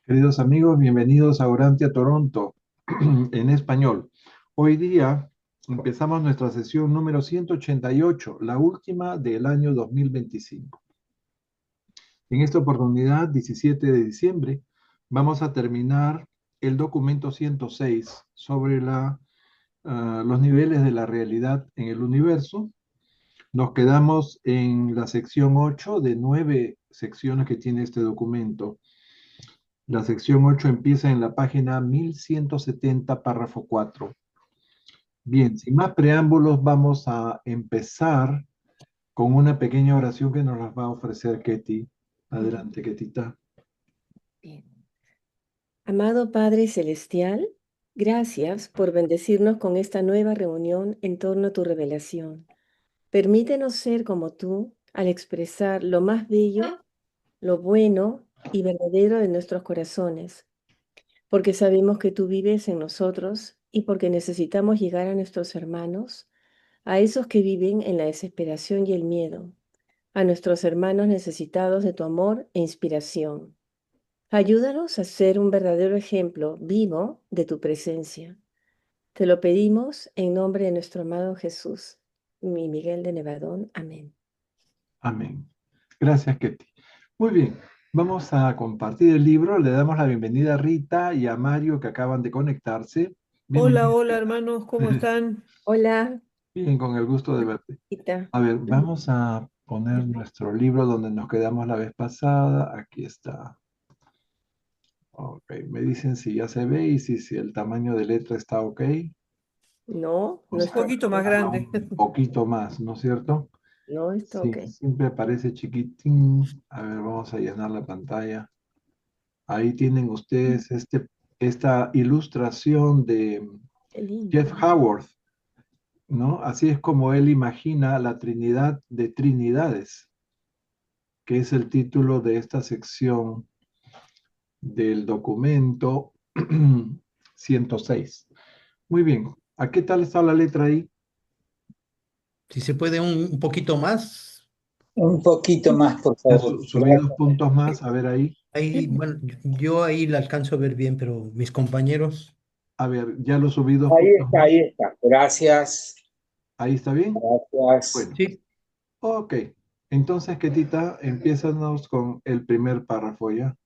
Queridos amigos, bienvenidos a Orantia Toronto en español. Hoy día empezamos nuestra sesión número 188, la última del año 2025. En esta oportunidad, 17 de diciembre, vamos a terminar el documento 106 sobre los niveles de la realidad en el universo. Nos quedamos en la sección 8 de 9 secciones que tiene este documento. La sección 8 empieza en la página 1170, párrafo 4. Bien, sin más preámbulos, vamos a empezar con una pequeña oración que nos la va a ofrecer Ketty. Adelante, Ketita. Bien. Amado Padre Celestial, gracias por bendecirnos con esta nueva reunión en torno a tu revelación. Permítenos ser como tú al expresar lo más bello, lo bueno y verdadero de nuestros corazones, porque sabemos que tú vives en nosotros y porque necesitamos llegar a nuestros hermanos, a esos que viven en la desesperación y el miedo, a nuestros hermanos necesitados de tu amor e inspiración. Ayúdanos a ser un verdadero ejemplo vivo de tu presencia. Te lo pedimos en nombre de nuestro amado Jesús, mi Miguel de Nevadón. Amén. Amén. Gracias, Ketty. Muy bien, vamos a compartir el libro. Le damos la bienvenida a Rita y a Mario que acaban de conectarse. Hola, Bienvenidos. hola hermanos, ¿cómo están? Hola, Bien, con el gusto de verte. Rita. A ver, vamos a poner nuestro libro donde nos quedamos la vez pasada. Aquí está. Ok, me dicen si ya se ve y si el tamaño de letra está ok. No, O no Un está sea, poquito más ok. grande. un poquito más, ¿no es cierto? No está ok. Sí, siempre aparece chiquitín. A ver, vamos a llenar la pantalla. Ahí tienen ustedes esta ilustración de Qué lindo. Jeff Howard, ¿no? Así es como él imagina la Trinidad de Trinidades, que es el título de esta sección del documento 106. Muy bien. ¿A qué tal está la letra ahí? Si se puede un poquito más, Un poquito más, por favor. Subí dos Gracias. puntos más, a ver ahí. ahí, bueno, yo ahí la alcanzo a ver bien, pero mis compañeros, A ver, ya lo subí dos puntos Ahí más. está. Gracias. Ahí está bien. Gracias. Bueno, sí, ok. Entonces, Ketita, empiezanos con el primer párrafo ya.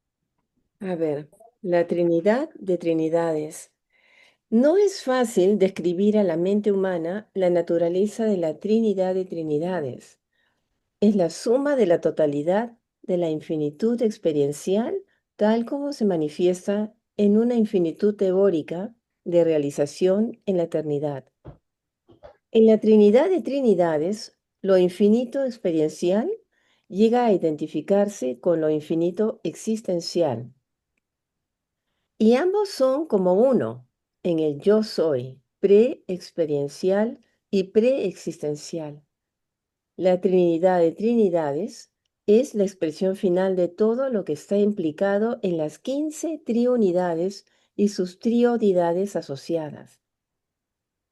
A ver, la Trinidad de Trinidades. No es fácil describir a la mente humana la naturaleza de la Trinidad de Trinidades. Es la suma de la totalidad de la infinitud experiencial, tal como se manifiesta en una infinitud teórica de realización en la eternidad. En la Trinidad de Trinidades, lo infinito experiencial llega a identificarse con lo infinito existencial, y ambos son como uno en el yo soy, pre-experiencial y preexistencial. La Trinidad de Trinidades es la expresión final de todo lo que está implicado en las 15 triunidades y sus triodidades asociadas.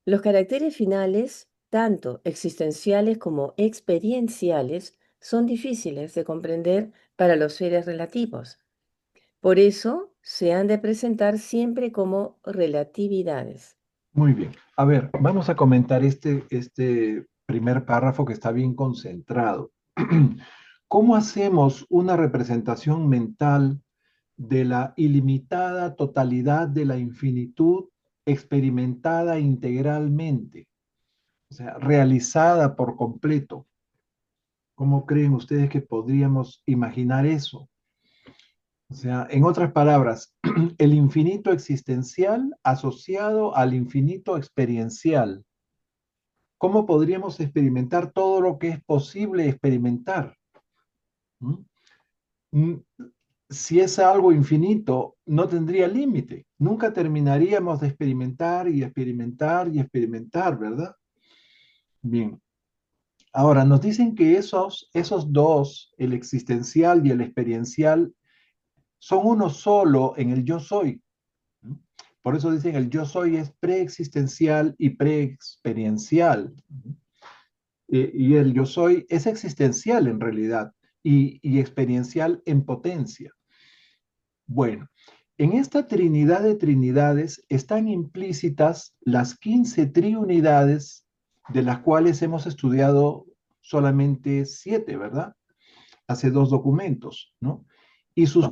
Los caracteres finales, tanto existenciales como experienciales, son difíciles de comprender para los seres relativos. Por eso se han de presentar siempre como relatividades. Muy bien. A ver, vamos a comentar este primer párrafo que está bien concentrado. ¿Cómo hacemos una representación mental de la ilimitada totalidad de la infinitud experimentada integralmente? O sea, realizada por completo. ¿Cómo creen ustedes que podríamos imaginar eso? O sea, en otras palabras, el infinito existencial asociado al infinito experiencial. ¿Cómo podríamos experimentar todo lo que es posible experimentar? ¿Mm? Mm, Si es algo infinito, no tendría límite. Nunca terminaríamos de experimentar y experimentar y experimentar, ¿verdad? Bien. Ahora, nos dicen que esos dos, el existencial y el experiencial, son uno solo en el yo soy. ¿No? Por eso dicen el yo soy es preexistencial y preexperiencial. Y el yo soy es existencial en realidad y experiencial en potencia. Bueno, en esta trinidad de trinidades están implícitas las 15 triunidades, de las cuales hemos estudiado solamente 7, ¿verdad? Hace 2 documentos, ¿no? Y sus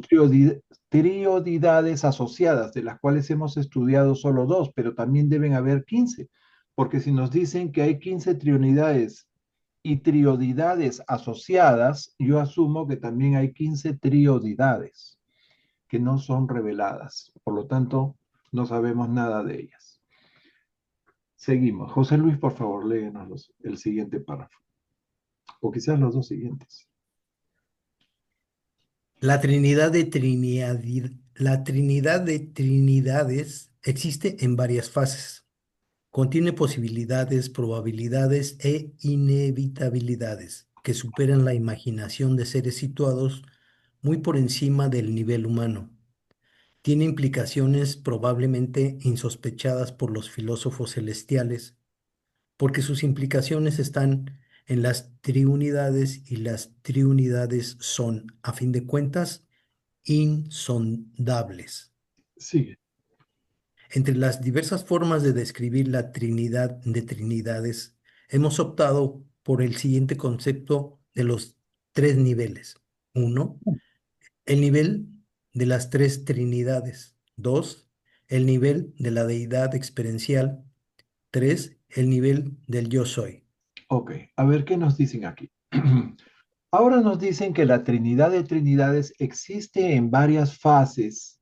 triodidades asociadas, de las cuales hemos estudiado solo 2, pero también deben haber 15, porque si nos dicen que hay 15 triunidades y triodidades asociadas, yo asumo que también hay 15 triodidades que no son reveladas. Por lo tanto, no sabemos nada de ellas. Seguimos. José Luis, por favor, léenos el siguiente párrafo. O quizás los 2 siguientes. La la Trinidad de Trinidades existe en varias fases. Contiene posibilidades, probabilidades e inevitabilidades que superan la imaginación de seres situados muy por encima del nivel humano. Tiene implicaciones probablemente insospechadas por los filósofos celestiales, porque sus implicaciones están en las triunidades y las triunidades son, a fin de cuentas, insondables. Sigue. Entre las diversas formas de describir la Trinidad de Trinidades, hemos optado por el siguiente concepto de los 3 niveles. 1, el nivel de las 3 Trinidades. 2, el nivel de la deidad experiencial. 3, el nivel del yo soy. Ok, a ver qué nos dicen aquí. Ahora nos dicen que la Trinidad de Trinidades existe en varias fases,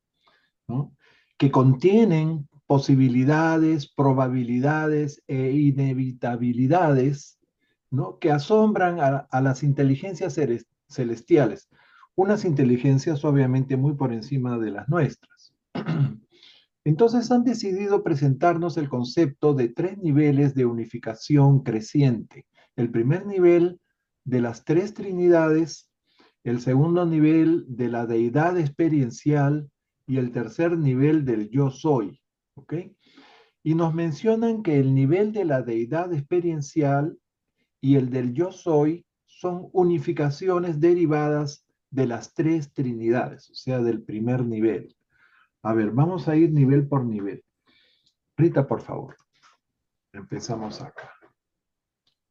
¿no? Que contienen posibilidades, probabilidades e inevitabilidades, ¿no? Que asombran a las inteligencias celestiales. Unas inteligencias obviamente muy por encima de las nuestras. Entonces han decidido presentarnos el concepto de 3 niveles de unificación creciente. El primer nivel de las 3 trinidades, el segundo nivel de la deidad experiencial y el tercer nivel del yo soy. ¿Ok? Y nos mencionan que el nivel de la deidad experiencial y el del yo soy son unificaciones derivadas de las 3 trinidades, o sea, del primer nivel. A ver, vamos a ir nivel por nivel. Rita, por favor. Empezamos acá.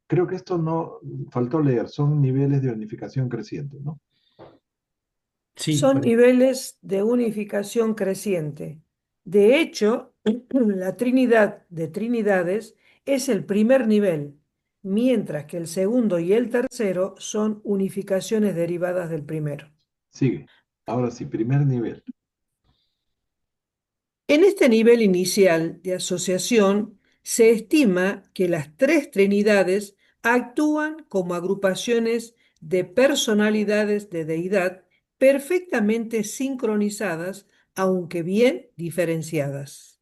Creo que esto no faltó leer, son niveles de unificación creciente, ¿no? Sí, Son niveles de unificación creciente. De hecho, la Trinidad de Trinidades es el primer nivel, mientras que el segundo y el tercero son unificaciones derivadas del primero. Sigue. Ahora sí, primer nivel. En este nivel inicial de asociación, se estima que las 3 Trinidades actúan como agrupaciones de personalidades de deidad perfectamente sincronizadas, aunque bien diferenciadas.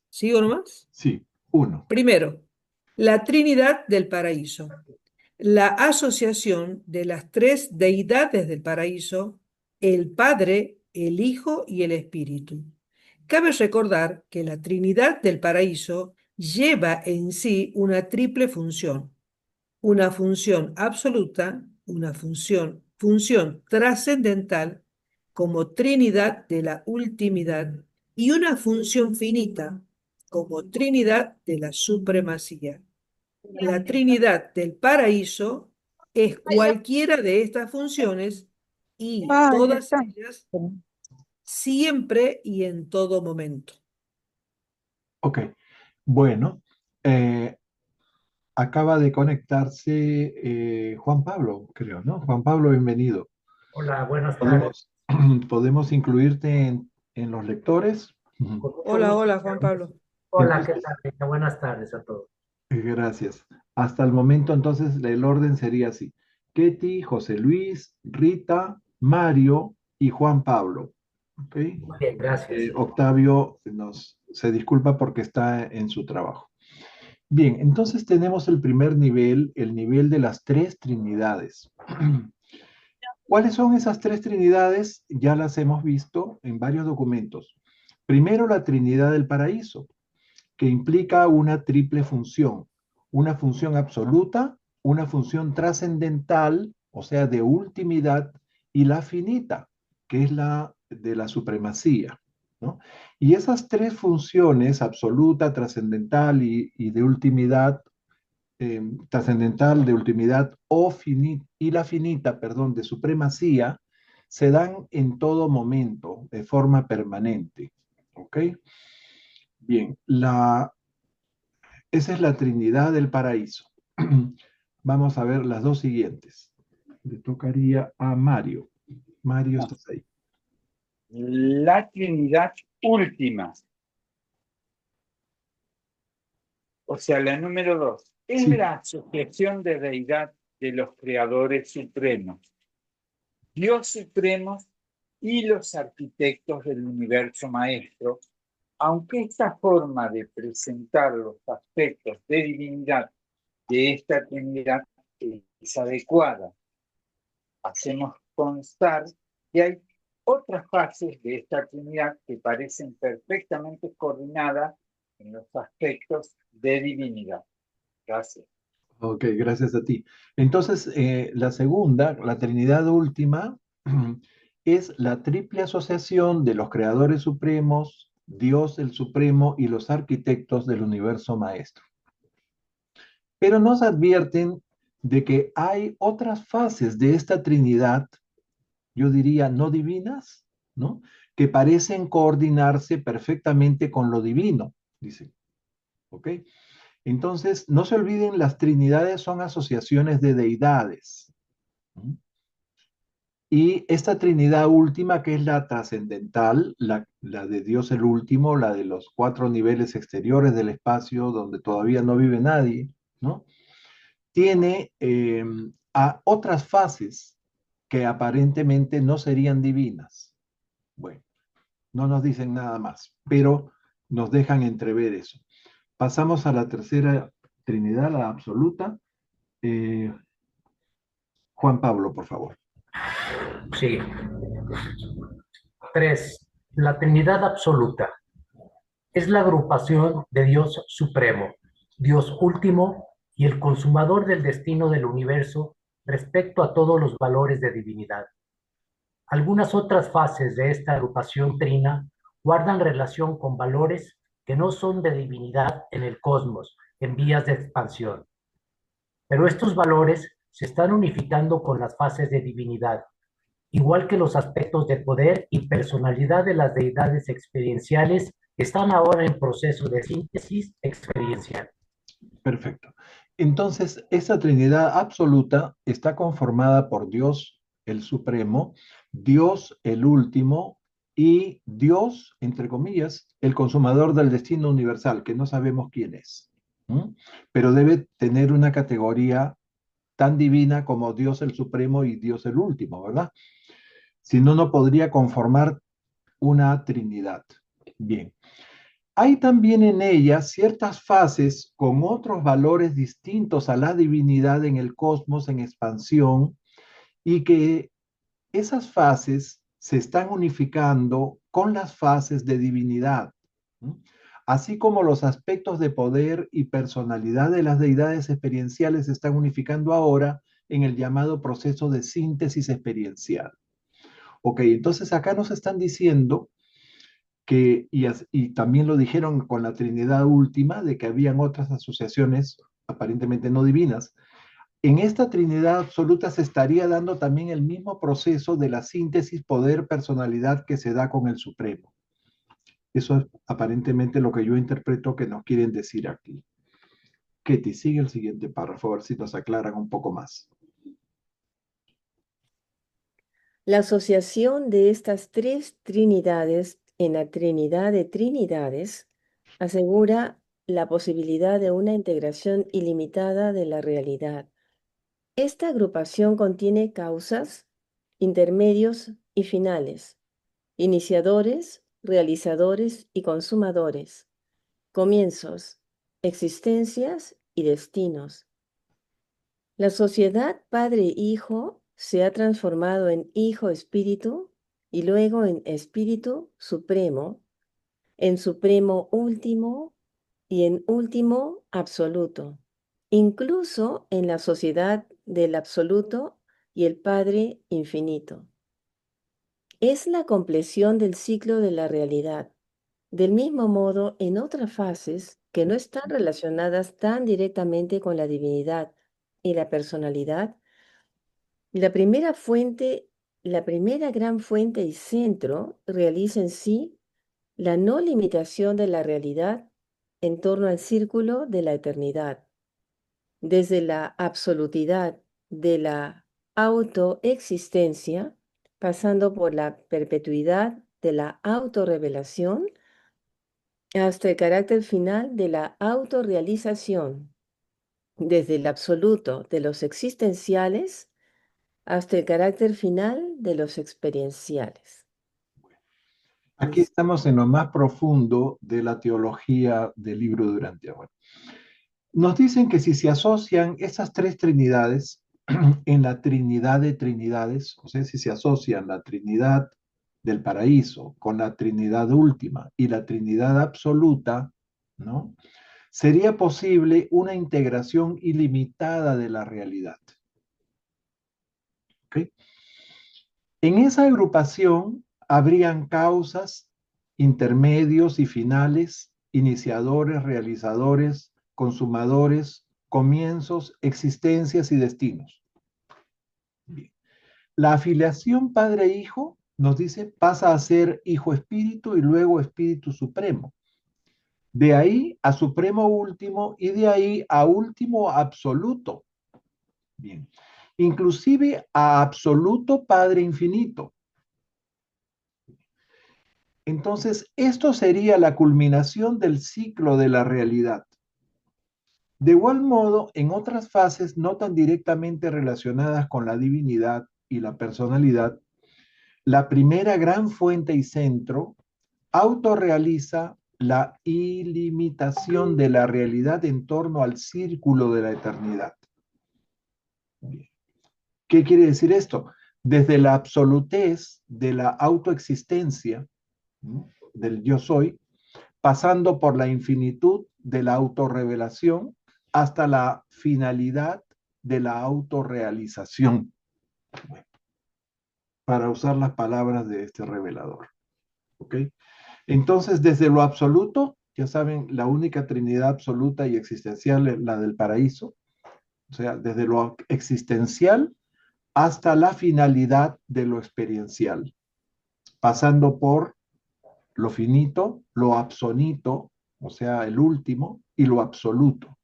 ¿Sigo nomás? Sí, 1. Primero, la Trinidad del Paraíso. La asociación de las 3 deidades del paraíso, el Padre, el Hijo y el Espíritu. Cabe recordar que la Trinidad del Paraíso lleva en sí una triple función: una función absoluta, una función trascendental como Trinidad de la ultimidad y una función finita como Trinidad de la supremacía. La Trinidad del Paraíso es cualquiera de estas funciones y todas ellas siempre y en todo momento. Ok. Bueno, acaba de conectarse Juan Pablo, creo, ¿no? Juan Pablo, bienvenido. Hola, buenas tardes. ¿Podemos incluirte en los lectores? Con mucho Hola, gusto. hola, Juan Pablo. Hola, ¿qué Entonces, tal, Rita? Buenas tardes a todos. gracias. Hasta el momento, entonces, el orden sería así. Ketty, José Luis, Rita, Mario y Juan Pablo. ¿Ok? Muy bien, gracias. Octavio se disculpa porque está en su trabajo. Bien, entonces tenemos el primer nivel, el nivel de las 3 trinidades. ¿Cuáles son esas 3 trinidades? Ya las hemos visto en varios documentos. Primero, la Trinidad del Paraíso, que implica una triple función: una función absoluta, una función trascendental, o sea, de ultimidad, y la finita, que es la de la supremacía, ¿no? Y esas tres funciones, absoluta, trascendental y de ultimidad, trascendental, de ultimidad y la finita, perdón, de supremacía, se dan en todo momento, de forma permanente. ¿Ok? Bien, esa es la Trinidad del paraíso. Vamos a ver las dos siguientes. Le tocaría a Mario. Mario, estás ahí. La Trinidad última, o sea, la número 2, es Sí. la asociación de deidad de los creadores supremos, Dios supremo y los arquitectos del universo maestro, aunque esta forma de presentar los aspectos de divinidad de esta Trinidad es adecuada. Hacemos constar que hay otras fases de esta Trinidad que parecen perfectamente coordinadas en los aspectos de divinidad. Gracias. Ok, gracias a ti. Entonces, la segunda, la Trinidad última, es la triple asociación de los creadores supremos, Dios el Supremo y los arquitectos del universo maestro. Pero nos advierten de que hay otras fases de esta Trinidad, yo diría no divinas, ¿no? Que parecen coordinarse perfectamente con lo divino, dicen. ¿Ok? Entonces, no se olviden, las trinidades son asociaciones de deidades. ¿Mm? Y esta trinidad última, que es la trascendental, la de Dios el último, la de los 4 niveles exteriores del espacio donde todavía no vive nadie, ¿no? Tiene a otras fases que aparentemente no serían divinas. Bueno, no nos dicen nada más, pero nos dejan entrever eso. Pasamos a la tercera trinidad, la absoluta. Juan Pablo, por favor. Sí. 3. La Trinidad absoluta es la agrupación de Dios supremo, Dios último y el consumador del destino del universo respecto a todos los valores de divinidad. Algunas otras fases de esta agrupación trina guardan relación con valores que no son de divinidad en el cosmos, en vías de expansión. Pero estos valores se están unificando con las fases de divinidad, igual que los aspectos de poder y personalidad de las deidades experienciales que están ahora en proceso de síntesis experiencial. Perfecto. Entonces, esta Trinidad absoluta está conformada por Dios el Supremo, Dios el último y Dios, entre comillas, el consumador del destino universal, que no sabemos quién es. ¿Mm? Pero debe tener una categoría tan divina como Dios el Supremo y Dios el último, ¿verdad? Si no, no podría conformar una Trinidad. Bien. Hay también en ella ciertas fases con otros valores distintos a la divinidad en el cosmos en expansión y que esas fases se están unificando con las fases de divinidad, ¿no? Así como los aspectos de poder y personalidad de las deidades experienciales se están unificando ahora en el llamado proceso de síntesis experiencial. Ok, entonces acá nos están diciendo y también lo dijeron con la Trinidad última, de que habían otras asociaciones aparentemente no divinas. En esta Trinidad absoluta se estaría dando también el mismo proceso de la síntesis poder-personalidad que se da con el Supremo. Eso es aparentemente lo que yo interpreto que nos quieren decir aquí. Ketty, sigue el siguiente párrafo, a ver si nos aclaran un poco más. La asociación de estas tres trinidades en la Trinidad de Trinidades asegura la posibilidad de una integración ilimitada de la realidad. Esta agrupación contiene causas, intermedios y finales, iniciadores, realizadores y consumadores, comienzos, existencias y destinos. La sociedad padre-hijo se ha transformado en hijo-espíritu y luego en espíritu supremo, en supremo último y en último absoluto, incluso en la sociedad del absoluto y el Padre infinito. es la compleción del ciclo de la realidad. Del mismo modo, en otras fases que no están relacionadas tan directamente con la divinidad y la personalidad, la primera fuente, la primera gran fuente y centro realiza en sí la no limitación de la realidad en torno al círculo de la eternidad, desde la absolutidad de la autoexistencia, pasando por la perpetuidad de la autorrevelación, hasta el carácter final de la autorrealización, desde el absoluto de los existenciales hasta el carácter final de los experienciales. Aquí estamos en lo más profundo de la teología del libro de Urantia. Bueno, nos dicen que si se asocian esas tres trinidades en la Trinidad de Trinidades, o sea, si se asocian la Trinidad del paraíso con la Trinidad última y la Trinidad absoluta, ¿no? Sería posible una integración ilimitada de la realidad. ¿Ok? En esa agrupación habrían causas, intermedios y finales, iniciadores, realizadores, consumadores, comienzos, existencias y destinos. Bien. La afiliación padre-hijo, nos dice, pasa a ser hijo-espíritu y luego espíritu supremo. De ahí a supremo último y de ahí a último absoluto. Bien. Inclusive a absoluto Padre infinito. Entonces, esto sería la culminación del ciclo de la realidad. De igual modo, en otras fases no tan directamente relacionadas con la divinidad y la personalidad, la primera gran fuente y centro autorrealiza la ilimitación de la realidad en torno al círculo de la eternidad. Bien. ¿Qué quiere decir esto? Desde la absolutez de la autoexistencia, ¿no?, del yo soy, pasando por la infinitud de la autorrevelación hasta la finalidad de la autorrealización. Bueno, para usar las palabras de este revelador. ¿Ok? Entonces, desde lo absoluto, ya saben, la única Trinidad absoluta y existencial es la del paraíso. O sea, desde lo existencial hasta la finalidad de lo experiencial, pasando por lo finito, lo absonito, o sea, el último, y lo absoluto.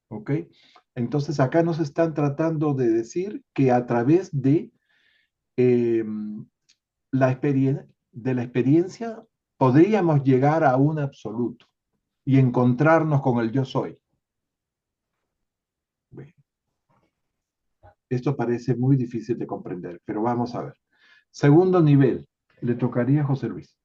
¿Ok? Entonces acá nos están tratando de decir que a través de, de la experiencia podríamos llegar a un absoluto y encontrarnos con el yo soy. Bueno, esto parece muy difícil de comprender, pero vamos a ver. Segundo nivel, le tocaría a José Luis.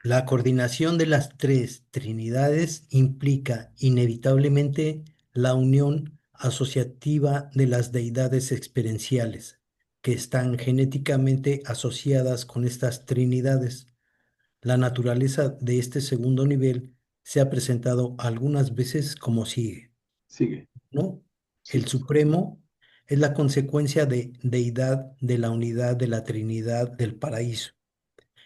La coordinación de las tres trinidades implica inevitablemente la unión asociativa de las deidades experienciales, que están genéticamente asociadas con estas trinidades. La naturaleza de este segundo nivel se ha presentado algunas veces como sigue, Sigue. ¿no? Sí. El Supremo es la consecuencia de deidad de la unidad de la Trinidad del paraíso,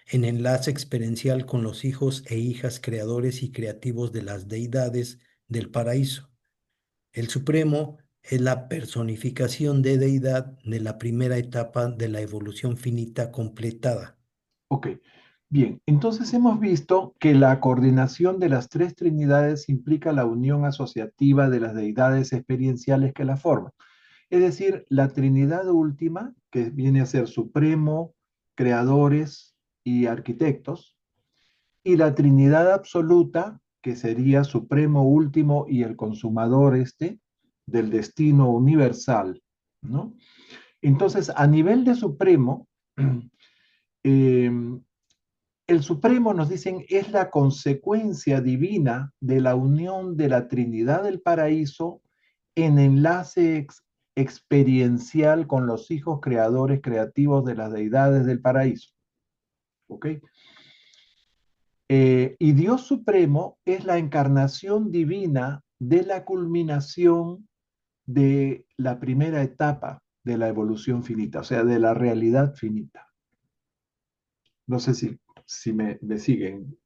en enlace experiencial con los hijos e hijas creadores y creativos de las deidades del paraíso. El Supremo es la personificación de deidad de la primera etapa de la evolución finita completada. Ok, bien, entonces hemos visto que la coordinación de las tres trinidades implica la unión asociativa de las deidades experienciales que la forman. Es decir, la Trinidad última, que viene a ser Supremo, creadores y arquitectos, y la Trinidad absoluta, que sería Supremo último y el consumador del destino universal, ¿no? Entonces, a nivel de Supremo, eh, el Supremo, nos dicen, es la consecuencia divina de la unión de la Trinidad del paraíso en enlace experiencial con los hijos creadores creativos de las deidades del paraíso. ¿Ok? Y Dios Supremo es la encarnación divina de la culminación de la primera etapa de la evolución finita, o sea, de la realidad finita. No sé si me siguen,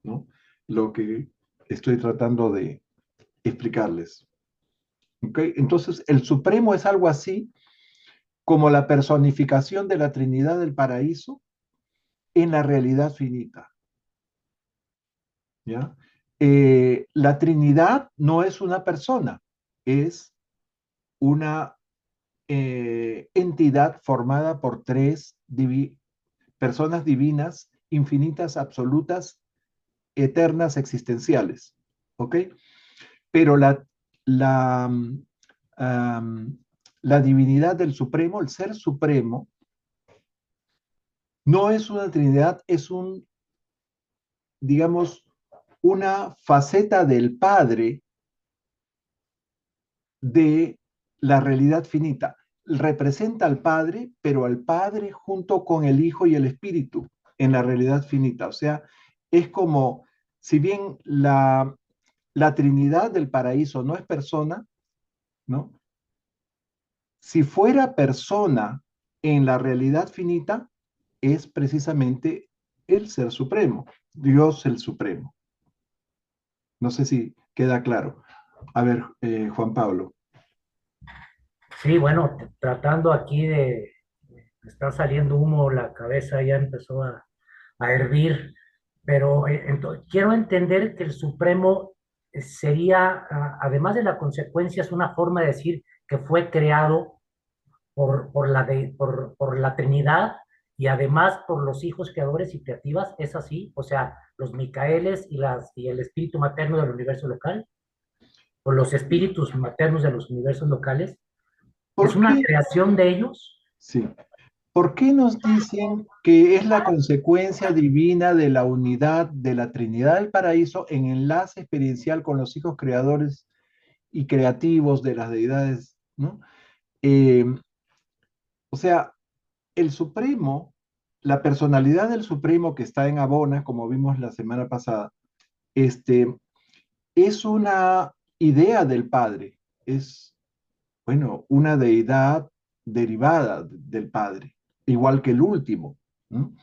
¿no? Lo que estoy tratando de explicarles. ¿Ok? Entonces, el Supremo es algo así como la personificación de la Trinidad del paraíso en la realidad finita. ¿Ya? La Trinidad no es una persona, es una entidad formada por tres personas divinas, infinitas, absolutas, eternas, existenciales. ¿Ok? Pero la, um, la divinidad del Supremo, el Ser Supremo, no es una Trinidad, es digamos, una faceta del Padre de la realidad finita. Representa al Padre, pero al Padre junto con el Hijo y el Espíritu en la realidad finita. O sea, es como, si bien la Trinidad del paraíso no es persona, ¿no? Si fuera persona en la realidad finita, es precisamente el Ser Supremo, Dios el Supremo. No sé si queda claro. A ver, Juan Pablo. Sí, bueno, tratando aquí de, me está saliendo humo, la cabeza ya empezó a hervir, pero quiero entender que el Supremo sería, además de la consecuencia, es una forma de decir que fue creado por la Trinidad y además por los hijos creadores y creativas, ¿es así? O sea, los Micaeles y el espíritu materno del universo local, o los espíritus maternos de los universos locales, ¿es ¿Por una qué? creación de ellos? Sí. ¿Por qué nos dicen que es la consecuencia divina de la unidad de la Trinidad del Paraíso en enlace experiencial con los hijos creadores y creativos de las deidades, ¿no? Eh, o sea, el Supremo, la personalidad del Supremo que está en Abona, como vimos la semana pasada, este, es una idea del Padre, es, bueno, una deidad derivada del Padre, igual que el último, ¿no?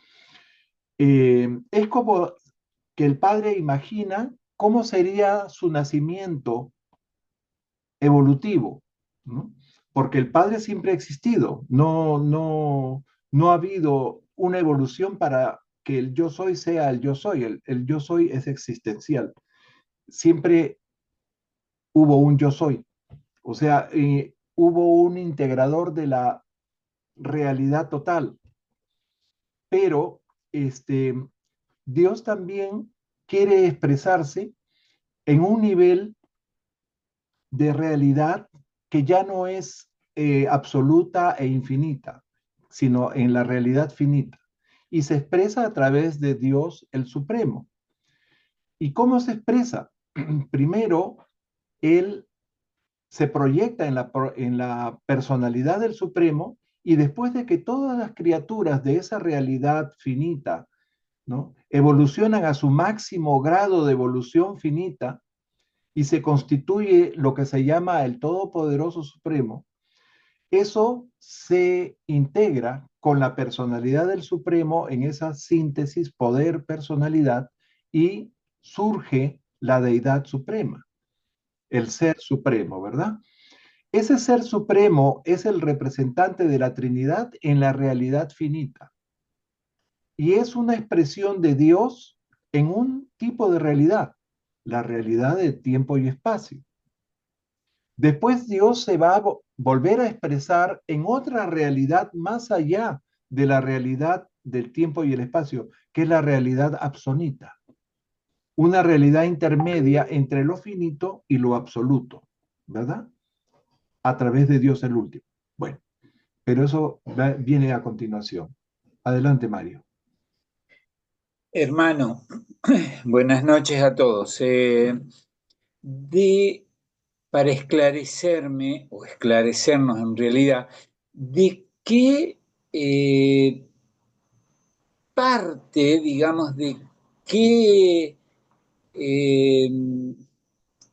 Es como que el Padre imagina cómo sería su nacimiento evolutivo, ¿no? Porque el Padre siempre ha existido, no ha habido una evolución para que el yo soy sea el yo soy, el yo soy es existencial, siempre hubo un yo soy, o sea, hubo un integrador de la realidad total, pero Dios también quiere expresarse en un nivel de realidad que ya no es absoluta e infinita, sino en la realidad finita. Y se expresa a través de Dios el Supremo. ¿Y cómo se expresa? Primero, Él se proyecta en la personalidad del Supremo y después de que todas las criaturas de esa realidad finita, ¿no?, evolucionan a su máximo grado de evolución finita, y se constituye lo que se llama el Todopoderoso Supremo, eso se integra con la personalidad del Supremo en esa síntesis poder-personalidad y surge la deidad suprema, el Ser Supremo, ¿verdad? Ese Ser Supremo es el representante de la Trinidad en la realidad finita y es una expresión de Dios en un tipo de realidad, la realidad de tiempo y espacio. Después Dios se va a volver a expresar en otra realidad más allá de la realidad del tiempo y el espacio, que es la realidad absonita, una realidad intermedia entre lo finito y lo absoluto, ¿verdad? A través de Dios el último. Bueno, pero eso viene a continuación. Adelante, Mario. Hermano, buenas noches a todos. Para esclarecerme, o esclarecernos en realidad, de qué parte, digamos, de qué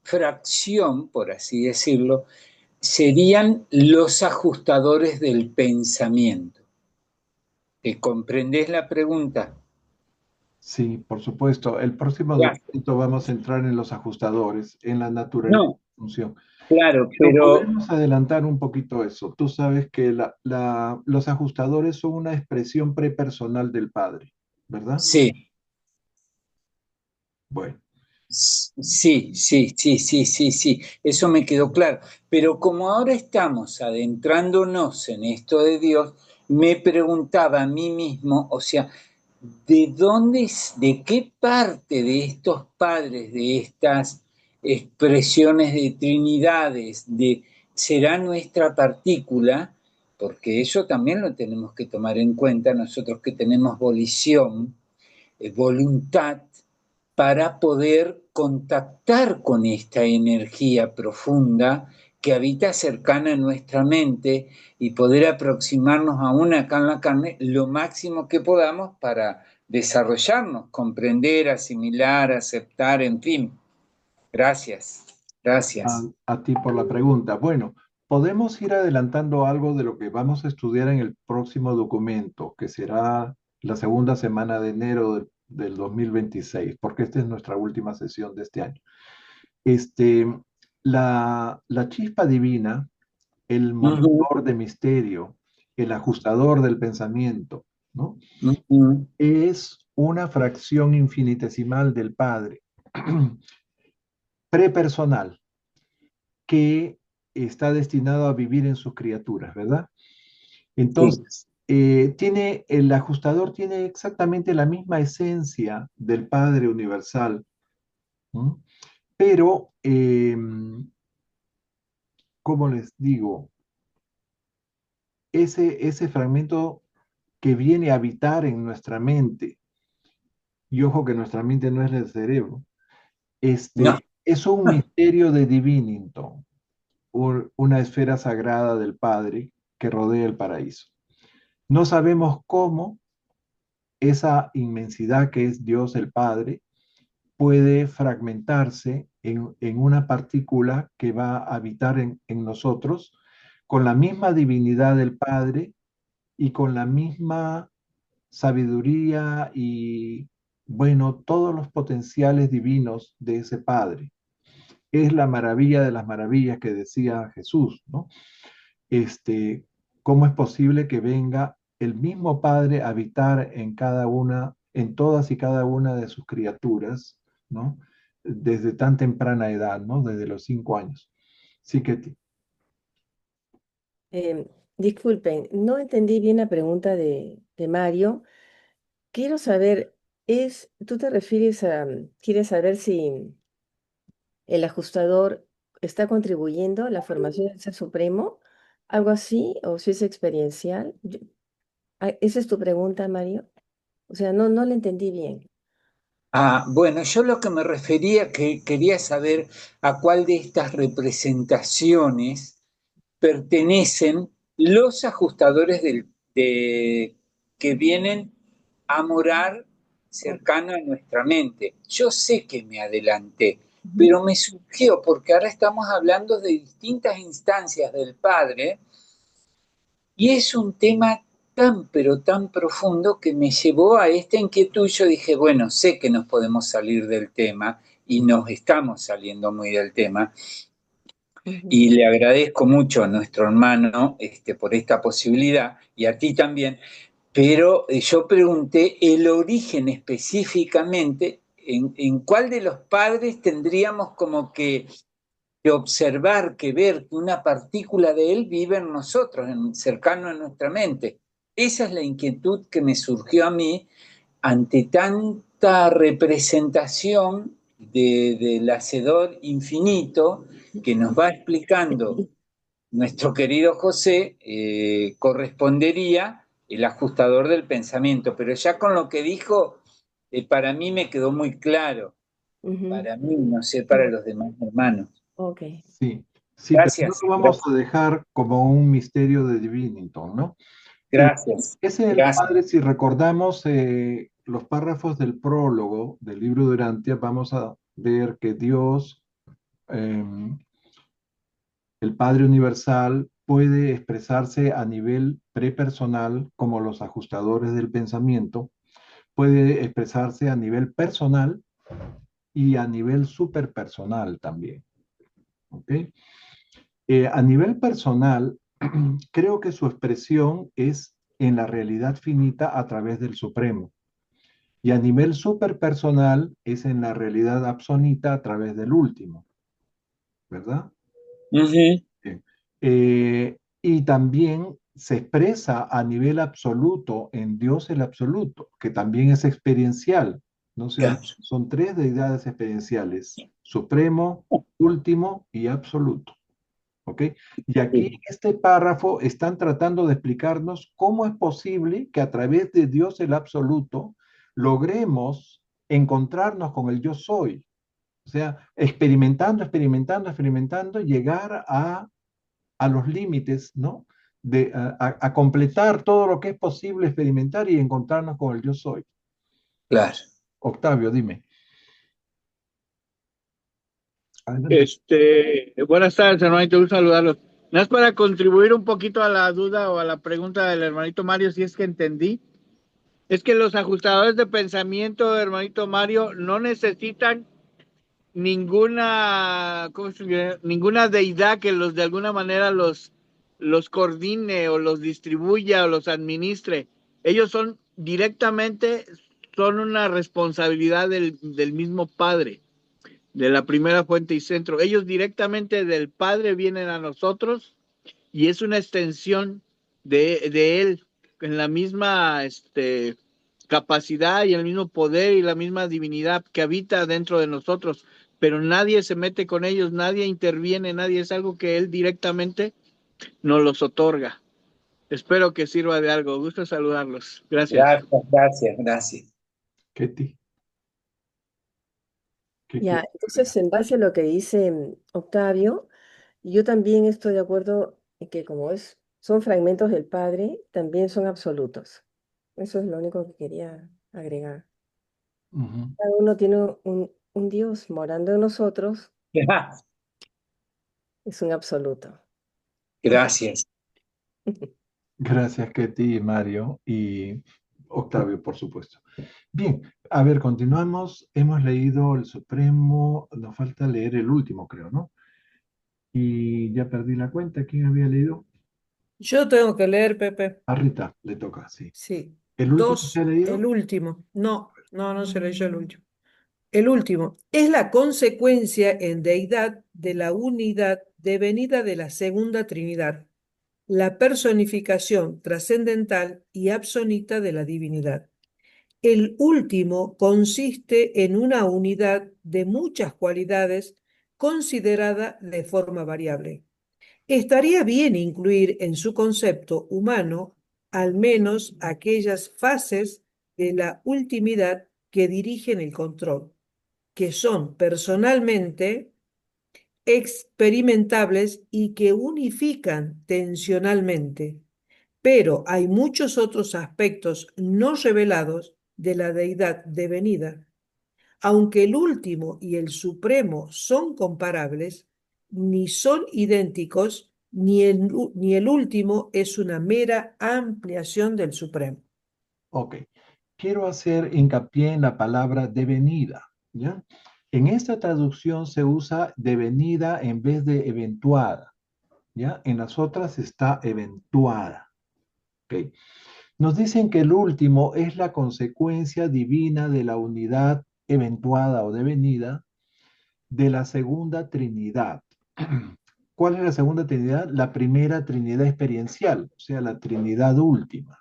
fracción, por así decirlo, serían los ajustadores del pensamiento. ¿Comprendés la pregunta? Sí, por supuesto. El próximo Gracias. documento vamos a entrar en los ajustadores, en la naturaleza No, de la función. claro, Pero pero podemos adelantar un poquito eso. Tú sabes que los ajustadores son una expresión prepersonal del Padre, ¿verdad? sí. Bueno, Sí, sí, sí, sí, sí, sí, eso me quedó claro. Pero como ahora estamos adentrándonos en esto de Dios, me preguntaba a mí mismo, o sea, ¿de dónde, de qué parte de estos padres, de estas expresiones de trinidades, será nuestra partícula? Porque eso también lo tenemos que tomar en cuenta nosotros que tenemos volición, voluntad para poder contactar con esta energía profunda que habita cercana en nuestra mente y poder aproximarnos aún acá en la carne lo máximo que podamos para desarrollarnos, comprender, asimilar, aceptar, en fin. Gracias, a, gracias. a ti por la pregunta. Bueno, podemos ir adelantando algo de lo que vamos a estudiar en el próximo documento, que será la segunda semana de enero del 2026, porque esta es nuestra última sesión de este año. Este, la chispa divina, el Ujú, montador de misterio, el ajustador del pensamiento, ¿no? ujú. Es una fracción infinitesimal del Padre, prepersonal, que está destinado a vivir en sus criaturas, ¿verdad? Sí. Entonces, el ajustador tiene exactamente la misma esencia del Padre universal, ¿no? Pero, ¿cómo les digo? Ese fragmento que viene a habitar en nuestra mente, y ojo que nuestra mente no es el cerebro, No. es un misterio de Divinington, una esfera sagrada del Padre que rodea el paraíso. No sabemos cómo esa inmensidad que es Dios el Padre puede fragmentarse en una partícula que va a habitar en nosotros con la misma divinidad del Padre y con la misma sabiduría y, bueno, todos los potenciales divinos de ese Padre. Es la maravilla de las maravillas que decía Jesús, ¿no? Este, ¿Cómo es posible que venga el mismo Padre a habitar en cada una, en todas y cada una de sus criaturas, ¿no? Desde tan temprana edad, ¿no? Desde los 5 años. Sí que Em, Disculpen, no entendí bien la pregunta de Mario. Quiero saber, ¿tú te refieres quieres saber si el ajustador está contribuyendo a la formación del ser supremo? ¿Algo así? ¿O si es experiencial? ¿Esa es tu pregunta, Mario? O sea, no la entendí bien. Ah, bueno, yo lo que me refería, que quería saber a cuál de estas representaciones pertenecen los ajustadores que vienen a morar Ok. cercano a nuestra mente. Yo sé que me adelanté, Ujú, pero me surgió porque ahora estamos hablando de distintas instancias del Padre y es un tema tan, pero tan profundo que me llevó a esta inquietud. Yo dije, bueno, sé que nos podemos salir del tema y nos estamos saliendo muy del tema. ujú. Y le agradezco mucho a nuestro hermano por esta posibilidad y a ti también. Pero yo pregunté el origen específicamente, en cuál de los padres tendríamos como que observar, que ver que una partícula de él vive en nosotros, cercano a nuestra mente. Esa es la inquietud que me surgió a mí ante tanta representación del Hacedor infinito que nos va explicando nuestro querido José, correspondería el ajustador del pensamiento. Pero ya con lo que dijo, para mí me quedó muy claro. Ujú. Para mí, no sé, para Sí, los demás hermanos. ok. sí, sí, pero no Gracias, lo vamos a dejar como un misterio de Divinington, ¿no? Eh, gracias, Ese es el gracias. Padre, si recordamos los párrafos del prólogo del libro de Urantia, vamos a ver que Dios, em, el Padre Universal, puede expresarse a nivel prepersonal como los ajustadores del pensamiento, Puede expresarse a nivel personal y a nivel superpersonal también. ¿Ok? A nivel personal, creo que su expresión es en la realidad finita a través del Supremo. Y a nivel superpersonal es en la realidad absonita a través del último, ¿verdad? Ujú. Bien. Y también se expresa a nivel absoluto en Dios el absoluto, que también es experiencial. ¿No? Claro. Son tres deidades experienciales: supremo, último y absoluto. ¿Ok? Y aquí en este párrafo están tratando de explicarnos cómo es posible que a través de Dios el absoluto logremos encontrarnos con el yo soy. O sea, experimentando, experimentando, experimentando, llegar a los límites, ¿no? A completar todo lo que es posible experimentar y encontrarnos con el yo soy. Claro. Octavio, dime. Adelante. Buenas tardes, hermanito, un saludarlos. Nada más para contribuir un poquito a la duda o a la pregunta del hermanito Mario, si es que entendí. Es que los ajustadores de pensamiento, hermanito Mario, no necesitan ninguna, ¿cómo se dice? Ninguna deidad que los de alguna manera los coordine o los distribuya o los administre. Ellos son directamente, son una responsabilidad del mismo Padre, de la primera fuente y centro. Ellos directamente del Padre vienen a nosotros y es una extensión de Él en la misma capacidad y el mismo poder y la misma divinidad que habita dentro de nosotros. Pero nadie se mete con ellos, nadie interviene, nadie, es algo que Él directamente nos los otorga. Espero que sirva de algo. Gusto saludarlos. Gracias. Gracias. Ketty. Ya, entonces en base a lo que dice Octavio, yo también estoy de acuerdo en que como son fragmentos del Padre, también son absolutos. Eso es lo único que quería agregar. Ujú. Cada uno tiene un Dios morando en nosotros, es un absoluto. Gracias. Gracias, Ketty, Mario y Octavio, por supuesto. Bien, a ver, continuamos. Hemos leído el Supremo, nos falta leer el último, creo, ¿no? Y ya perdí la cuenta. ¿Quién había leído? Yo tengo que leer, Pepe. A Rita le toca, sí. Sí. ¿El último se ha El leído? último. No se leyó el último. El último es la consecuencia en deidad de la unidad devenida de la segunda Trinidad, la personificación trascendental y absonita de la divinidad. El último consiste en una unidad de muchas cualidades considerada de forma variable. Estaría bien incluir en su concepto humano al menos aquellas fases de la ultimidad que dirigen el control, que son personalmente experimentables y que unifican tensionalmente. Pero hay muchos otros aspectos no revelados de la deidad devenida. Aunque el último y el supremo son comparables, ni son idénticos, ni el último es una mera ampliación del supremo. Ok. Quiero hacer hincapié en la palabra devenida, ¿ya? En esta traducción se usa devenida en vez de eventuada, ¿ya? En las otras está eventuada, ¿ok? Nos dicen que el último es la consecuencia divina de la unidad eventuada o devenida de la segunda Trinidad. ¿Cuál es la segunda Trinidad? La primera Trinidad experiencial, o sea, la Trinidad última.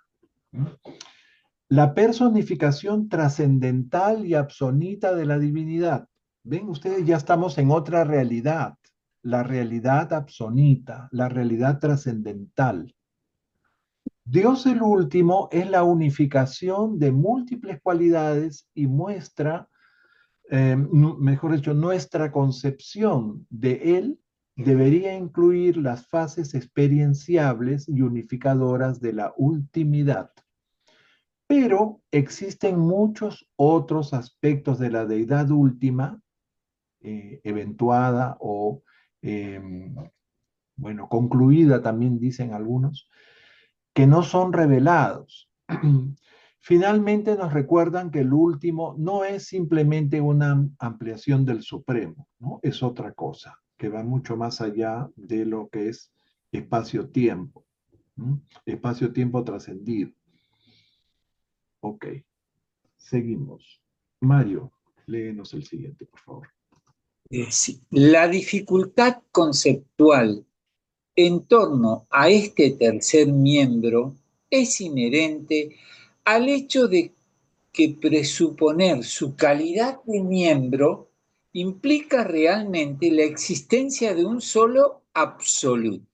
La personificación trascendental y absonita de la divinidad. Ven ustedes, ya estamos en otra realidad, la realidad absonita, la realidad trascendental. Dios el último es la unificación de múltiples cualidades y muestra, mejor dicho, nuestra concepción de Él debería incluir las fases experienciables y unificadoras de la ultimidad. Pero existen muchos otros aspectos de la deidad última, eventuada o, bueno, concluida también dicen algunos, que no son revelados. Finalmente nos recuerdan que el último no es simplemente una ampliación del Supremo, ¿no? Es otra cosa, que va mucho más allá de lo que es espacio-tiempo, ¿no? Espacio-tiempo trascendido. Ok, seguimos. Mario, léenos el siguiente, por favor. Sí. La dificultad conceptual en torno a este tercer miembro es inherente al hecho de que presuponer su calidad de miembro implica realmente la existencia de un solo absoluto.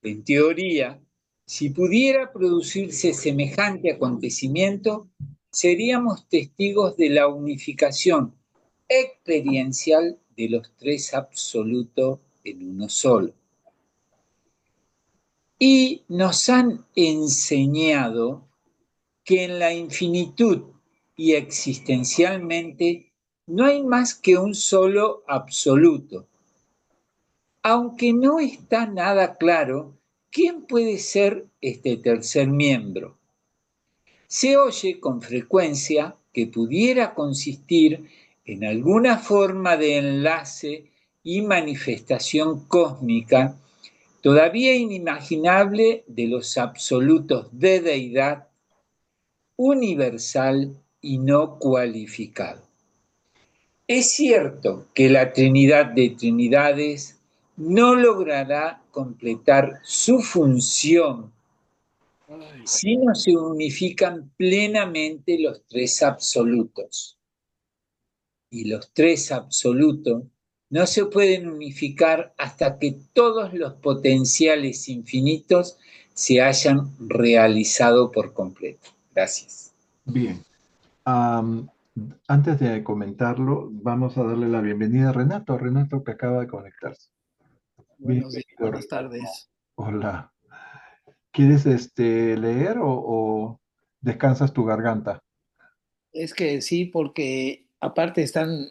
En teoría, si pudiera producirse semejante acontecimiento, seríamos testigos de la unificación experiencial de los tres absolutos en uno solo. Y nos han enseñado que en la infinitud y existencialmente no hay más que un solo absoluto, aunque no está nada claro quién puede ser este tercer miembro. Se oye con frecuencia que pudiera consistir en alguna forma de enlace y manifestación cósmica todavía inimaginable de los absolutos de deidad universal y no cualificado. Es cierto que la Trinidad de Trinidades no logrará completar su función si no se unifican plenamente los tres absolutos. Y los tres absolutos no se pueden unificar hasta que todos los potenciales infinitos se hayan realizado por completo. Gracias. Bien. Antes de comentarlo, vamos a darle la bienvenida a Renato. Renato, que acaba de conectarse. Buenas tardes. Hola. ¿Quieres leer o descansas tu garganta? Es que sí, porque aparte están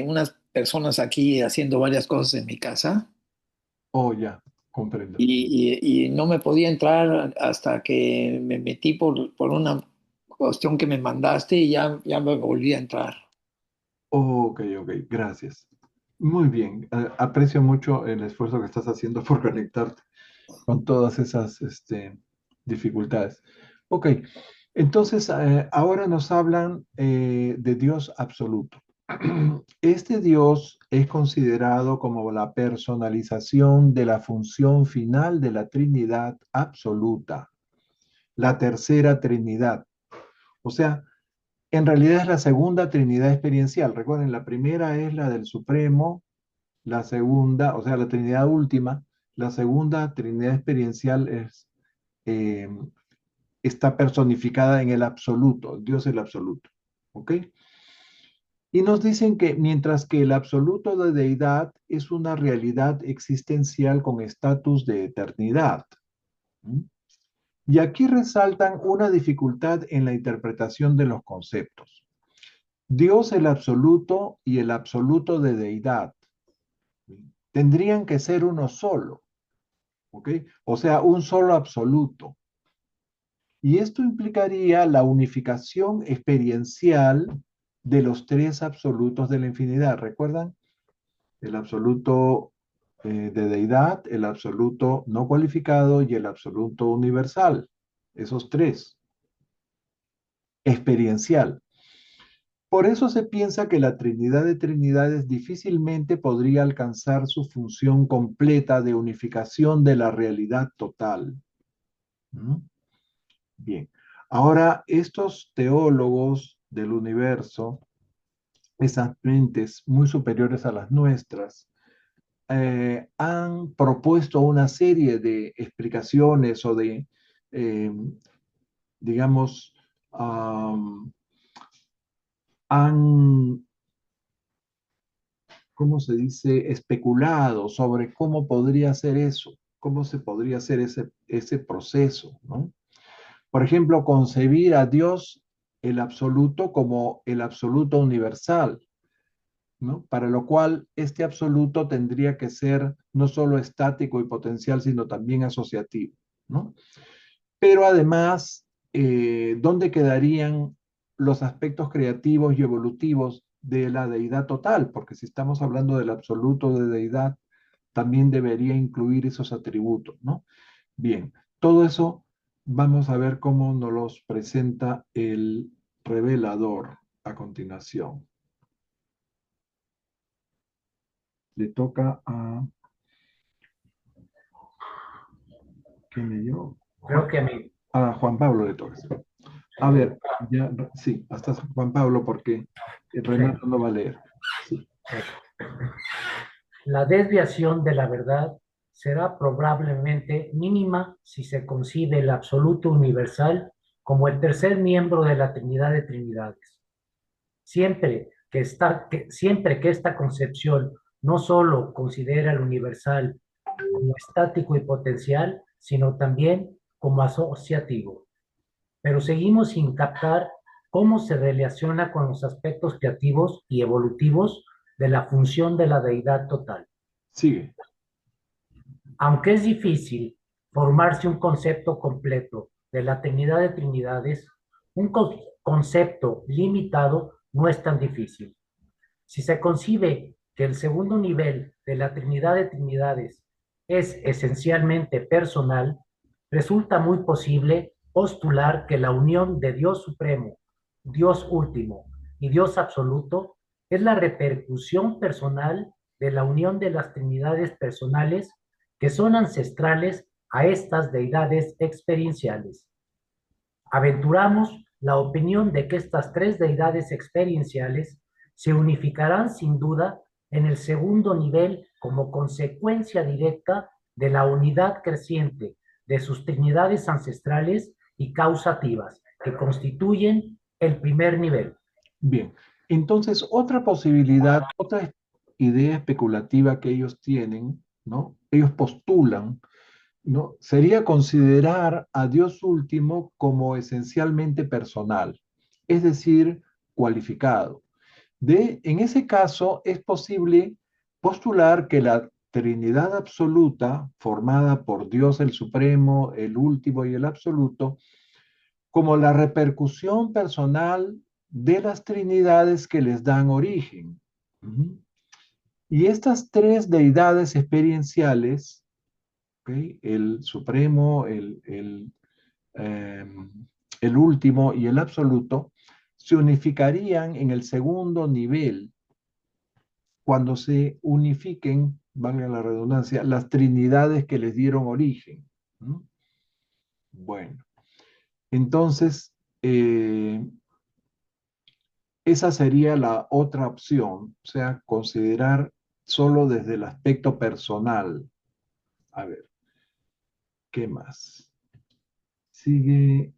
unas personas aquí haciendo varias cosas en mi casa Oh, ya, comprendo. y no me podía entrar hasta que me metí por una cuestión que me mandaste y ya me volví a entrar. Ok, gracias. Muy bien, aprecio mucho el esfuerzo que estás haciendo por conectarte con todas esas dificultades. Ok, entonces ahora nos hablan de Dios absoluto. Este Dios es considerado como la personalización de la función final de la Trinidad absoluta, la tercera Trinidad. O sea, en realidad es la segunda Trinidad experiencial. Recuerden, la primera es la del Supremo, la segunda, o sea, la Trinidad última, la segunda Trinidad experiencial eh, está personificada en el absoluto, Dios el absoluto. ¿Ok? Y nos dicen que mientras que el absoluto de deidad es una realidad existencial con estatus de eternidad. ¿Mm? Y aquí resaltan una dificultad en la interpretación de los conceptos. Dios el absoluto y el absoluto de deidad tendrían que ser uno solo, ¿ok? O sea, un solo absoluto. Y esto implicaría la unificación experiencial de los tres absolutos de la infinidad. ¿Recuerdan? El absoluto de deidad, el absoluto no cualificado y el absoluto universal. Esos tres. Experiencial. Por eso se piensa que la Trinidad de Trinidades difícilmente podría alcanzar su función completa de unificación de la realidad total. ¿Mm? Bien. Ahora, estos teólogos del universo, esas mentes muy superiores a las nuestras, han propuesto una serie de explicaciones o de, digamos, han, ¿cómo se dice?, especulado sobre cómo podría ser eso, cómo se podría hacer ese proceso, ¿no? Por ejemplo, concebir a Dios el absoluto como el absoluto universal, ¿no? Para lo cual este absoluto tendría que ser no solo estático y potencial, sino también asociativo, ¿no? Pero además ¿dónde quedarían los aspectos creativos y evolutivos de la deidad total? Porque si estamos hablando del absoluto de deidad, también debería incluir esos atributos, ¿no? Bien, todo eso vamos a ver cómo nos los presenta el revelador a continuación. Le toca a... ¿Quién me dio? Creo que a mí. A Juan Pablo le toca. A ver, ya, sí, hasta Juan Pablo, porque Renato no va a leer. Sí. La desviación de la verdad será probablemente mínima si se concibe el absoluto universal como el tercer miembro de la Trinidad de Trinidades. Siempre que esta concepción no solo considera el universal como estático y potencial, sino también como asociativo. Pero seguimos sin captar cómo se relaciona con los aspectos creativos y evolutivos de la función de la deidad total. Sigue. Aunque es difícil formarse un concepto completo de la Trinidad de Trinidades, un concepto limitado no es tan difícil. Si se concibe que el segundo nivel de la Trinidad de Trinidades es esencialmente personal, resulta muy posible postular que la unión de Dios Supremo, Dios Último y Dios Absoluto es la repercusión personal de la unión de las Trinidades personales que son ancestrales a estas deidades experienciales. Aventuramos la opinión de que estas tres deidades experienciales se unificarán sin duda en el segundo nivel como consecuencia directa de la unidad creciente de sus trinidades ancestrales y causativas, que constituyen el primer nivel. Bien, entonces otra posibilidad, otra idea especulativa que ellos tienen, ¿no? Ellos postulan, ¿no? Sería considerar a Dios último como esencialmente personal, es decir, cualificado. En ese caso, es posible postular que la Trinidad absoluta, formada por Dios el Supremo, el Último y el Absoluto, como la repercusión personal de las Trinidades que les dan origen. Y estas tres deidades experienciales, ¿okay? El Supremo, el Último y el Absoluto, se unificarían en el segundo nivel cuando se unifiquen, valga la redundancia, las trinidades que les dieron origen. Bueno, entonces, esa sería la otra opción, o sea, considerar solo desde el aspecto personal. A ver, ¿qué más? Sigue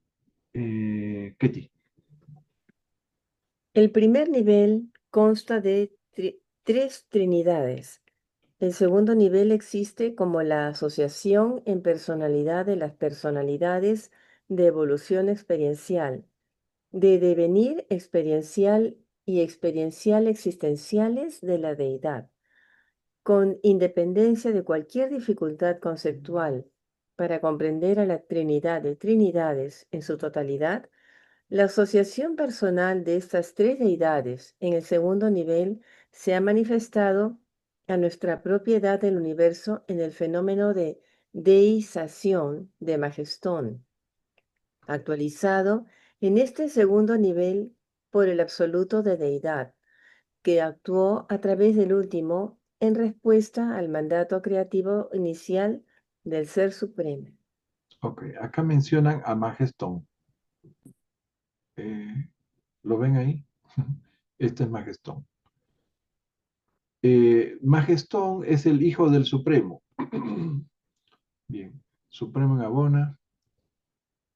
Ketty. El primer nivel consta de tres trinidades. El segundo nivel existe como la asociación en personalidad de las personalidades de evolución experiencial, de devenir experiencial y experiencial existenciales de la deidad, con independencia de cualquier dificultad conceptual para comprender a la Trinidad de Trinidades en su totalidad. La asociación personal de estas tres deidades en el segundo nivel se ha manifestado a nuestra propiedad del universo en el fenómeno de deización de Magestón, actualizado en este segundo nivel por el absoluto de deidad, que actuó a través del último en respuesta al mandato creativo inicial del Ser Supremo. Ok, acá mencionan a Magestón. ¿Lo ven ahí? Este es Magestón. Magestón es el hijo del Supremo. Bien, Supremo en Abona.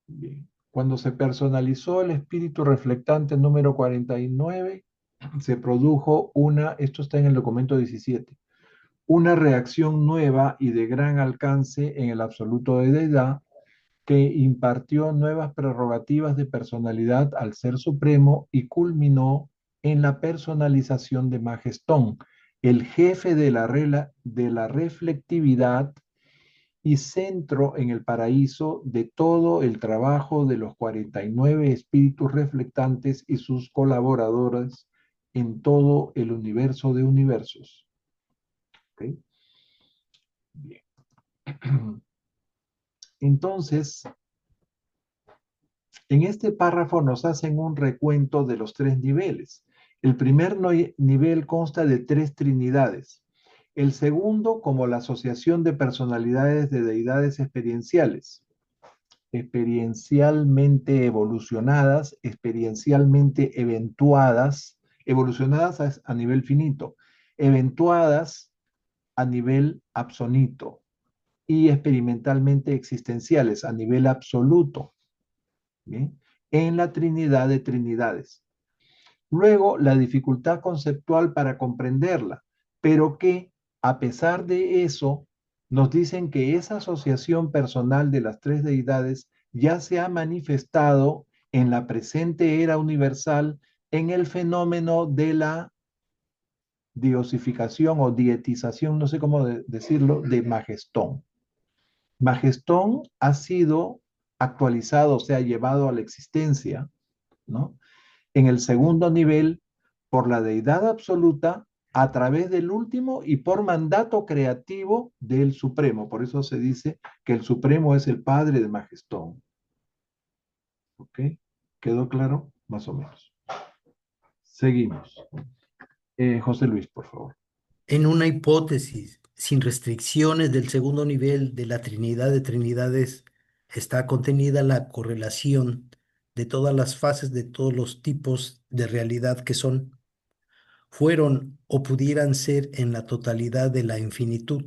Bien. Cuando se personalizó el espíritu reflectante número 49, se produjo esto está en el documento 17, una reacción nueva y de gran alcance en el absoluto de deidad que impartió nuevas prerrogativas de personalidad al Ser Supremo y culminó en la personalización de Magestón, el jefe de la reflectividad y centro en el paraíso de todo el trabajo de los 49 espíritus reflectantes y sus colaboradores en todo el universo de universos. ¿Ok? Bien. Entonces, en este párrafo nos hacen un recuento de los 3 niveles. El primer nivel consta de 3 trinidades. El segundo como la asociación de personalidades de deidades experiencialmente evolucionadas, experiencialmente evolucionadas a nivel finito, eventuadas a nivel absonito y experimentalmente existenciales a nivel absoluto. ¿Bien? En la Trinidad de Trinidades. Luego, la dificultad conceptual para comprenderla, pero que, a pesar de eso, nos dicen que esa asociación personal de las 3 deidades ya se ha manifestado en la presente era universal en el fenómeno de la diosificación o dietización, no sé cómo decirlo, de Magestón. Magestón ha sido actualizado, o sea, llevado a la existencia, ¿no? En el segundo nivel, por la deidad absoluta, a través del último y por mandato creativo del Supremo. Por eso se dice que el Supremo es el padre de Magestón. ¿Ok? ¿Quedó claro? Más o menos. Seguimos. José Luis, por favor. En una hipótesis sin restricciones del segundo nivel de la Trinidad de Trinidades está contenida la correlación de todas las fases de todos los tipos de realidad que son, fueron o pudieran ser en la totalidad de la infinitud.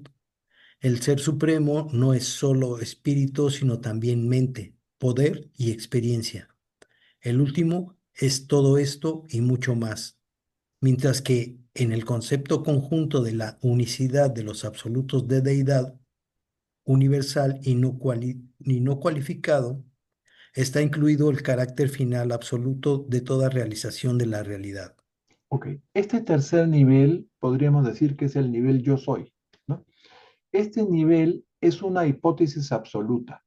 El Ser Supremo no es solo espíritu, sino también mente, poder y experiencia. El último es todo esto y mucho más. Mientras que en el concepto conjunto de la unicidad de los absolutos de deidad, universal y no cualificado, está incluido el carácter final absoluto de toda realización de la realidad. Ok. Este tercer nivel podríamos decir que es el nivel yo soy, ¿no? Este nivel es una hipótesis absoluta,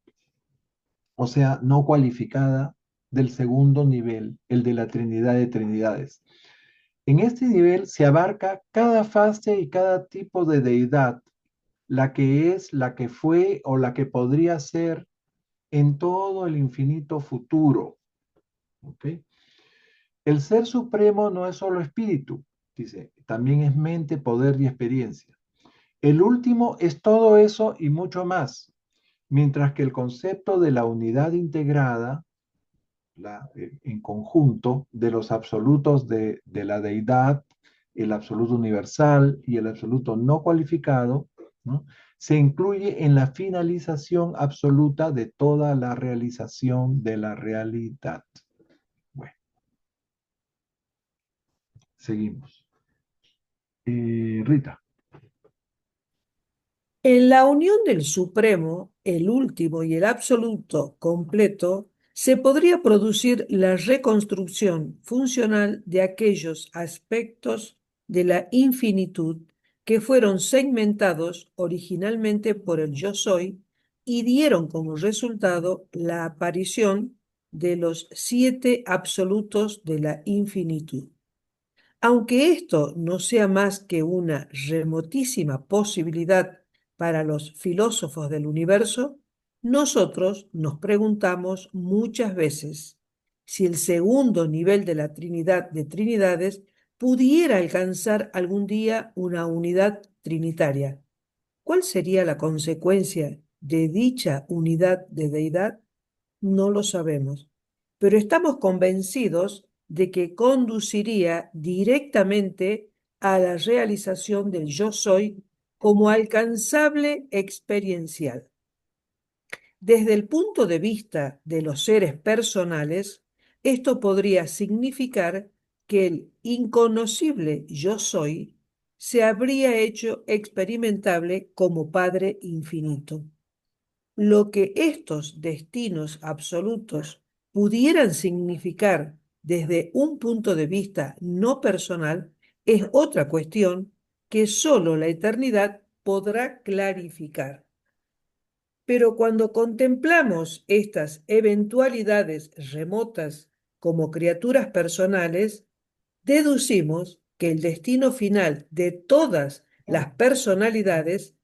o sea, no cualificada del segundo nivel, el de la Trinidad de Trinidades. En este nivel se abarca cada fase y cada tipo de deidad, la que es, la que fue o la que podría ser en todo el infinito futuro. ¿Ok? El Ser Supremo no es solo espíritu, dice, también es mente, poder y experiencia. El último es todo eso y mucho más, mientras que el concepto de la unidad integrada, en conjunto de los absolutos de la deidad, el absoluto universal y el absoluto no cualificado, ¿no? Se incluye en la finalización absoluta de toda la realización de la realidad. Bueno, seguimos. Rita. En la unión del Supremo, el último y el absoluto completo, se podría producir la reconstrucción funcional de aquellos aspectos de la infinitud que fueron segmentados originalmente por el Yo Soy y dieron como resultado la aparición de los 7 absolutos de la infinitud. Aunque esto no sea más que una remotísima posibilidad para los filósofos del universo, nosotros nos preguntamos muchas veces si el segundo nivel de la Trinidad de Trinidades pudiera alcanzar algún día una unidad trinitaria. ¿Cuál sería la consecuencia de dicha unidad de deidad? No lo sabemos, pero estamos convencidos de que conduciría directamente a la realización del yo soy como alcanzable experiencial. Desde el punto de vista de los seres personales, esto podría significar que el inconocible yo soy se habría hecho experimentable como Padre infinito. Lo que estos destinos absolutos pudieran significar desde un punto de vista no personal es otra cuestión que solo la eternidad podrá clarificar. Pero cuando contemplamos estas eventualidades remotas como criaturas personales, deducimos que el destino final de todas las personalidades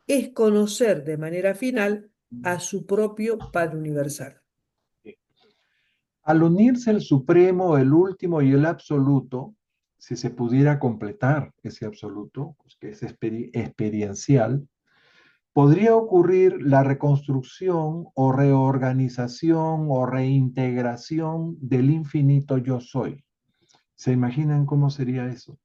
es conocer de manera final a su propio Padre Universal. Al unirse el supremo, el último y el absoluto, si se pudiera completar ese absoluto, pues que es experiencial, podría ocurrir la reconstrucción o reorganización o reintegración del infinito yo soy. ¿Se imaginan cómo sería eso?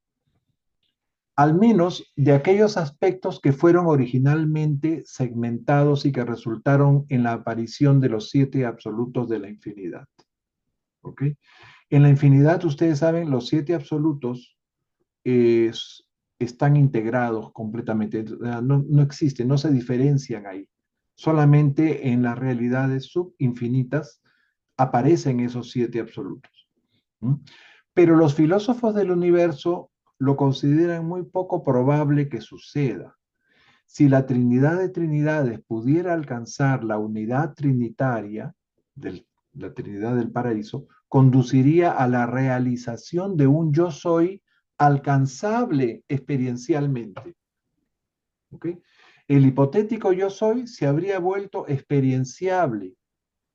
Al menos de aquellos aspectos que fueron originalmente segmentados y que resultaron en la aparición de los 7 absolutos de la infinidad. ¿Ok? En la infinidad, ustedes saben, los 7 absolutos están integrados completamente, no existen, no se diferencian ahí. Solamente en las realidades subinfinitas aparecen esos 7 absolutos. ¿Mm? Pero los filósofos del universo lo consideran muy poco probable que suceda. Si la Trinidad de Trinidades pudiera alcanzar la unidad trinitaria, la Trinidad del Paraíso, conduciría a la realización de un yo soy alcanzable experiencialmente. ¿Ok? El hipotético yo soy se habría vuelto experienciable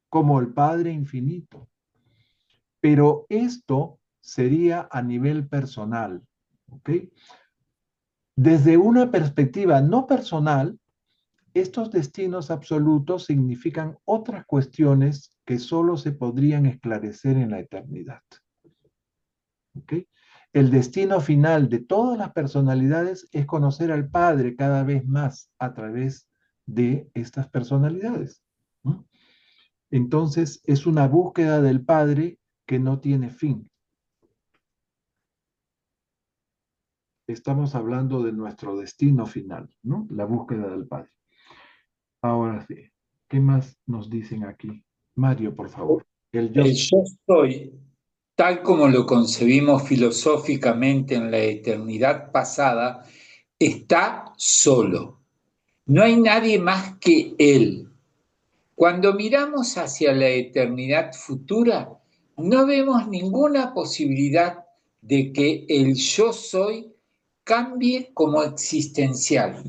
como el Padre infinito. Pero esto sería a nivel personal. ¿Ok? Desde una perspectiva no personal, estos destinos absolutos significan otras cuestiones que solo se podrían esclarecer en la eternidad. ¿Ok? El destino final de todas las personalidades es conocer al Padre cada vez más a través de estas personalidades. ¿Mm? Entonces, es una búsqueda del Padre que no tiene fin. Estamos hablando de nuestro destino final, ¿no? La búsqueda del Padre. Ahora sí, ¿qué más nos dicen aquí? Mario, por favor. El yo. El yo soy, tal como lo concebimos filosóficamente en la eternidad pasada, está solo. No hay nadie más que él. Cuando miramos hacia la eternidad futura, no vemos ninguna posibilidad de que el yo soy cambie como existencial.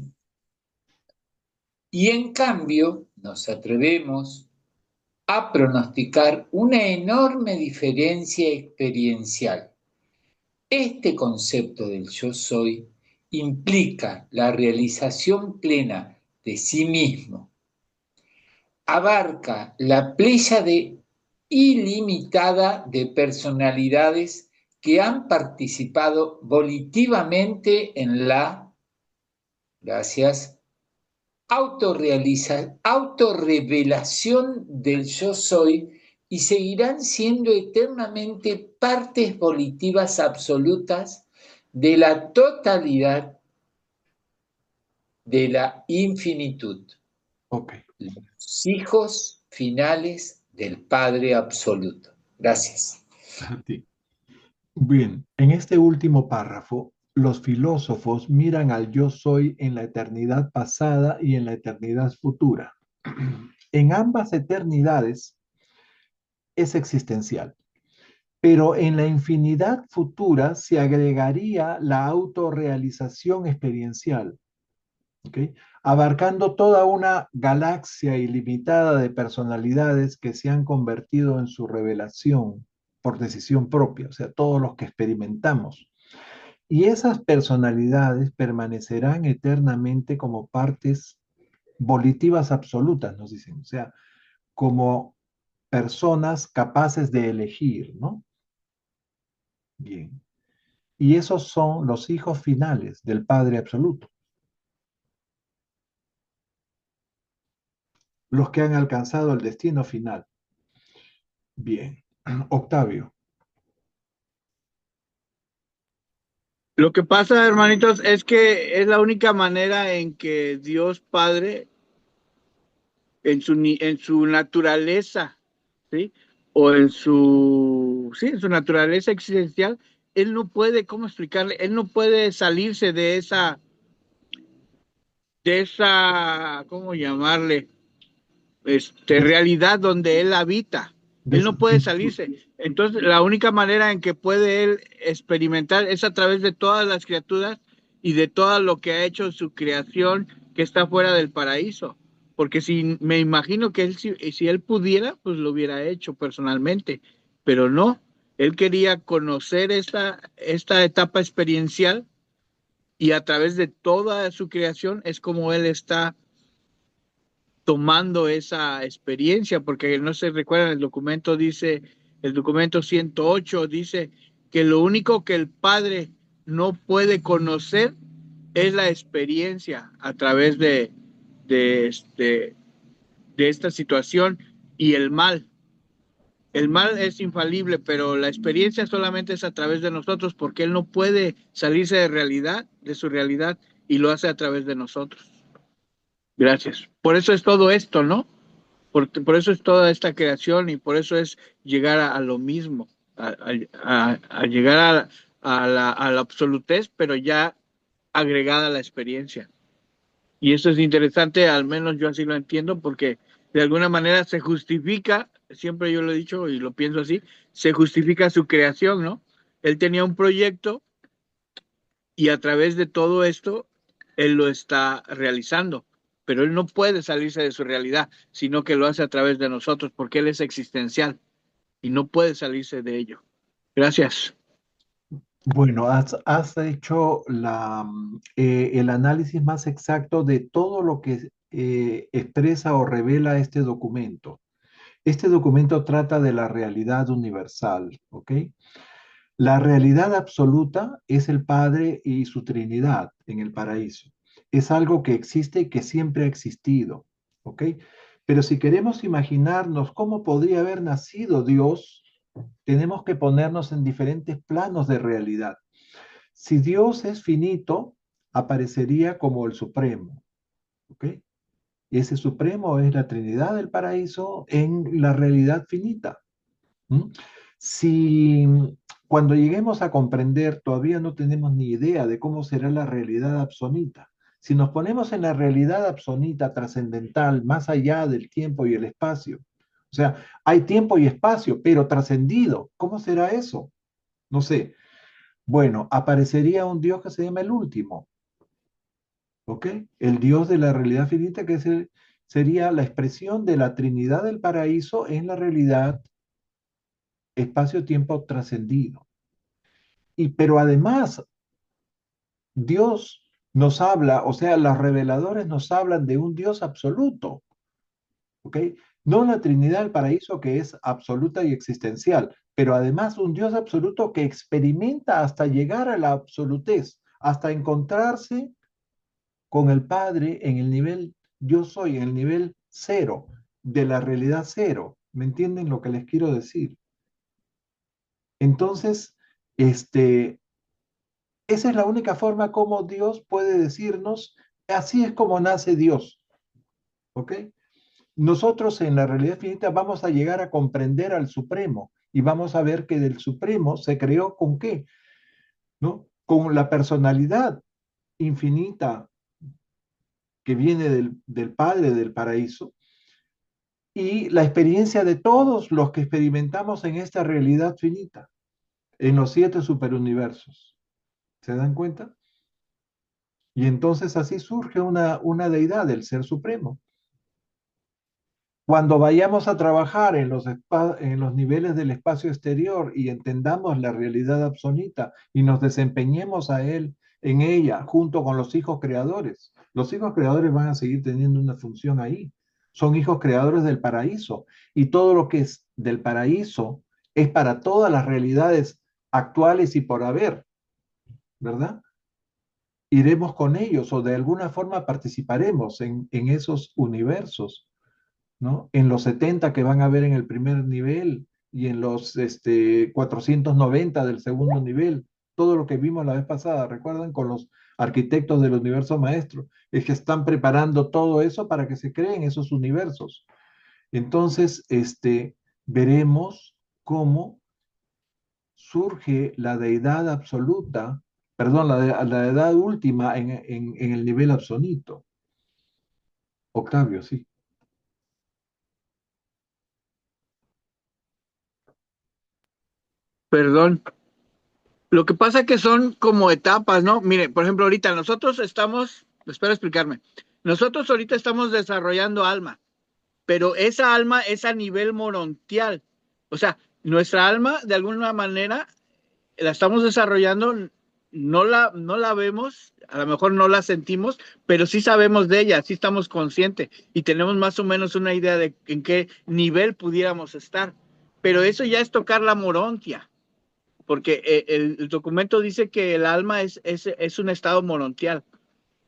Y en cambio, nos atrevemos a pronosticar una enorme diferencia experiencial. Este concepto del yo soy implica la realización plena de sí mismo, abarca la pléyade ilimitada de personalidades que han participado volitivamente en la, gracias, autorrevelación del yo soy y seguirán siendo eternamente partes volitivas absolutas de la totalidad de la infinitud. Ok. Los hijos finales del Padre absoluto. Gracias. A ti. Bien, en este último párrafo, los filósofos miran al yo soy en la eternidad pasada y en la eternidad futura. En ambas eternidades es existencial, pero en la infinidad futura se agregaría la autorrealización experiencial, ¿ok? Abarcando toda una galaxia ilimitada de personalidades que se han convertido en su revelación por decisión propia, o sea, todos los que experimentamos. Y esas personalidades permanecerán eternamente como partes volitivas absolutas, nos dicen, o sea, como personas capaces de elegir, ¿no? Bien. Y esos son los hijos finales del Padre absoluto, los que han alcanzado el destino final. Bien. Octavio. Lo que pasa, hermanitos, es que es la única manera en que Dios Padre, en su naturaleza, ¿sí? O sí, en su naturaleza existencial, Él no puede, ¿cómo explicarle? Él no puede salirse de esa, ¿cómo llamarle? realidad donde él habita. de Él su no puede plenitud. salirse. Entonces, la única manera en que puede él experimentar es a través de todas las criaturas y de todo lo que ha hecho su creación que está fuera del paraíso. Porque si me imagino que él, si él pudiera, pues lo hubiera hecho personalmente, pero no. Él quería conocer esta etapa experiencial y a través de toda su creación es como él está tomando esa experiencia, porque no se recuerdan, el documento dice, el documento 108 dice que lo único que el Padre no puede conocer es la experiencia a través de, de esta situación y el mal. El mal es infalible, pero la experiencia solamente es a través de nosotros, porque Él no puede salirse de realidad, de su realidad, y lo hace a través de nosotros. Gracias. Por eso es todo esto, ¿no? Por eso es toda esta creación y por eso es llegar a lo mismo, a llegar a la absolutez, pero ya agregada a la experiencia. Y eso es interesante, al menos yo así lo entiendo, porque de alguna manera se justifica, siempre yo lo he dicho y lo pienso así, se justifica su creación, ¿no? Él tenía un proyecto y a través de todo esto, él lo está realizando, pero él no puede salirse de su realidad, sino que lo hace a través de nosotros, porque él es existencial y no puede salirse de ello. Gracias. Bueno, has hecho el análisis más exacto de todo lo que expresa o revela este documento. Este documento trata de la realidad universal, ¿ok? La realidad absoluta es el Padre y su Trinidad en el paraíso. Es algo que existe y que siempre ha existido, ¿ok? Pero si queremos imaginarnos cómo podría haber nacido Dios, tenemos que ponernos en diferentes planos de realidad. Si Dios es finito, aparecería como el Supremo, ¿ok? Ese Supremo es la Trinidad del paraíso en la realidad finita. ¿Mm? Si cuando lleguemos a comprender, todavía no tenemos ni idea de cómo será la realidad absoluta. Si nos ponemos en la realidad absoluta trascendental, más allá del tiempo y el espacio, o sea, hay tiempo y espacio, pero trascendido, ¿cómo será eso? No sé. Bueno, aparecería un Dios que se llama el último, ¿ok? El Dios de la realidad finita, sería la expresión de la Trinidad del paraíso en la realidad espacio-tiempo trascendido. Pero además, Dios nos habla, o sea, los reveladores nos hablan de un Dios absoluto, ¿ok? No la Trinidad del paraíso que es absoluta y existencial, pero además un Dios absoluto que experimenta hasta llegar a la absolutez, hasta encontrarse con el Padre en el nivel yo soy, en el nivel cero, de la realidad cero. ¿Me entienden lo que les quiero decir? Entonces, esa es la única forma como Dios puede decirnos, así es como nace Dios, ¿ok? Nosotros en la realidad finita vamos a llegar a comprender al Supremo y vamos a ver que del Supremo se creó ¿con qué? ¿No? Con la personalidad infinita que viene del Padre del paraíso y la experiencia de todos los que experimentamos en esta realidad finita, en los 7 superuniversos. ¿Se dan cuenta? Y entonces así surge una deidad, el Ser Supremo. Cuando vayamos a trabajar en los niveles del espacio exterior y entendamos la realidad absoluta y nos desempeñemos en ella, junto con los hijos creadores van a seguir teniendo una función ahí. Son hijos creadores del paraíso. Y todo lo que es del paraíso es para todas las realidades actuales y por haber, ¿verdad? Iremos con ellos o de alguna forma participaremos en esos universos, ¿no? En los 70 que van a ver en el primer nivel y en los 490 del segundo nivel, todo lo que vimos la vez pasada, recuerdan, con los arquitectos del universo maestro, es que están preparando todo eso para que se creen esos universos. Entonces, veremos cómo surge la deidad absoluta, perdón, la deidad última en el nivel absoluto. Octavio, sí. Perdón. Lo que pasa que son como etapas, ¿no? Mire, por ejemplo, ahorita nosotros estamos, espera explicarme, nosotros ahorita estamos desarrollando alma, pero esa alma es a nivel morontial. O sea, nuestra alma, de alguna manera, la estamos desarrollando, no la vemos, a lo mejor no la sentimos, pero sí sabemos de ella, sí estamos conscientes y tenemos más o menos una idea de en qué nivel pudiéramos estar. Pero eso ya es tocar la morontia, porque el documento dice que el alma es un estado morontial.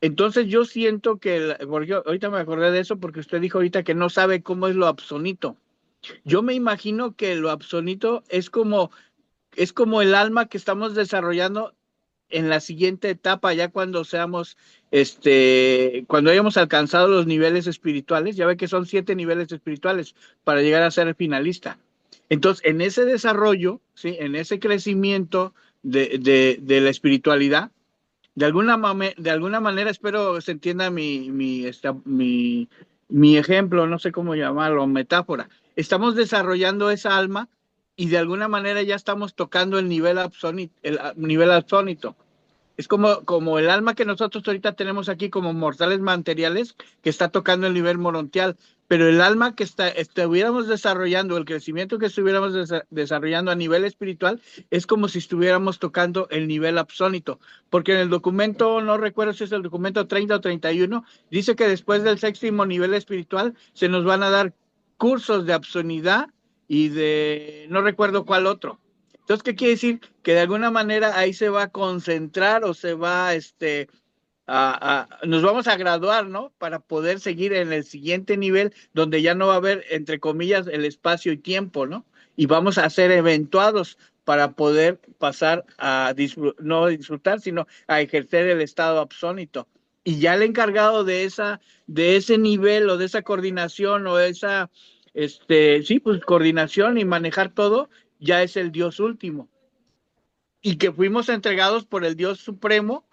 Entonces yo siento que, porque ahorita me acordé de eso porque usted dijo ahorita que no sabe cómo es lo absonito. Yo me imagino que lo absonito es como el alma que estamos desarrollando en la siguiente etapa, ya cuando seamos, cuando hayamos alcanzado los niveles espirituales, ya ve que son 7 niveles espirituales para llegar a ser finalista. Entonces, en ese desarrollo, ¿sí? En ese crecimiento de la espiritualidad, de alguna manera espero se entienda mi ejemplo, no sé cómo llamarlo, metáfora. Estamos desarrollando esa alma y de alguna manera ya estamos tocando el nivel absónito. Es como el alma que nosotros ahorita tenemos aquí como mortales materiales que está tocando el nivel morontial, pero el alma que estuviéramos desarrollando, el crecimiento que estuviéramos desarrollando a nivel espiritual, es como si estuviéramos tocando el nivel absónito, porque en el documento, no recuerdo si es el documento 30 o 31, dice que después del séptimo nivel espiritual se nos van a dar cursos de absonidad y no recuerdo cuál otro. Entonces, ¿qué quiere decir? Que de alguna manera ahí se va a concentrar o se va, nos vamos a graduar, ¿no? Para poder seguir en el siguiente nivel donde ya no va a haber, entre comillas, el espacio y tiempo, ¿no? Y vamos a ser eventuados para poder pasar a no disfrutar, sino a ejercer el estado absónito. Y ya el encargado de ese nivel o de esa coordinación o esa, sí, pues coordinación y manejar todo, ya es el Dios último. Y que fuimos entregados por el Dios supremo,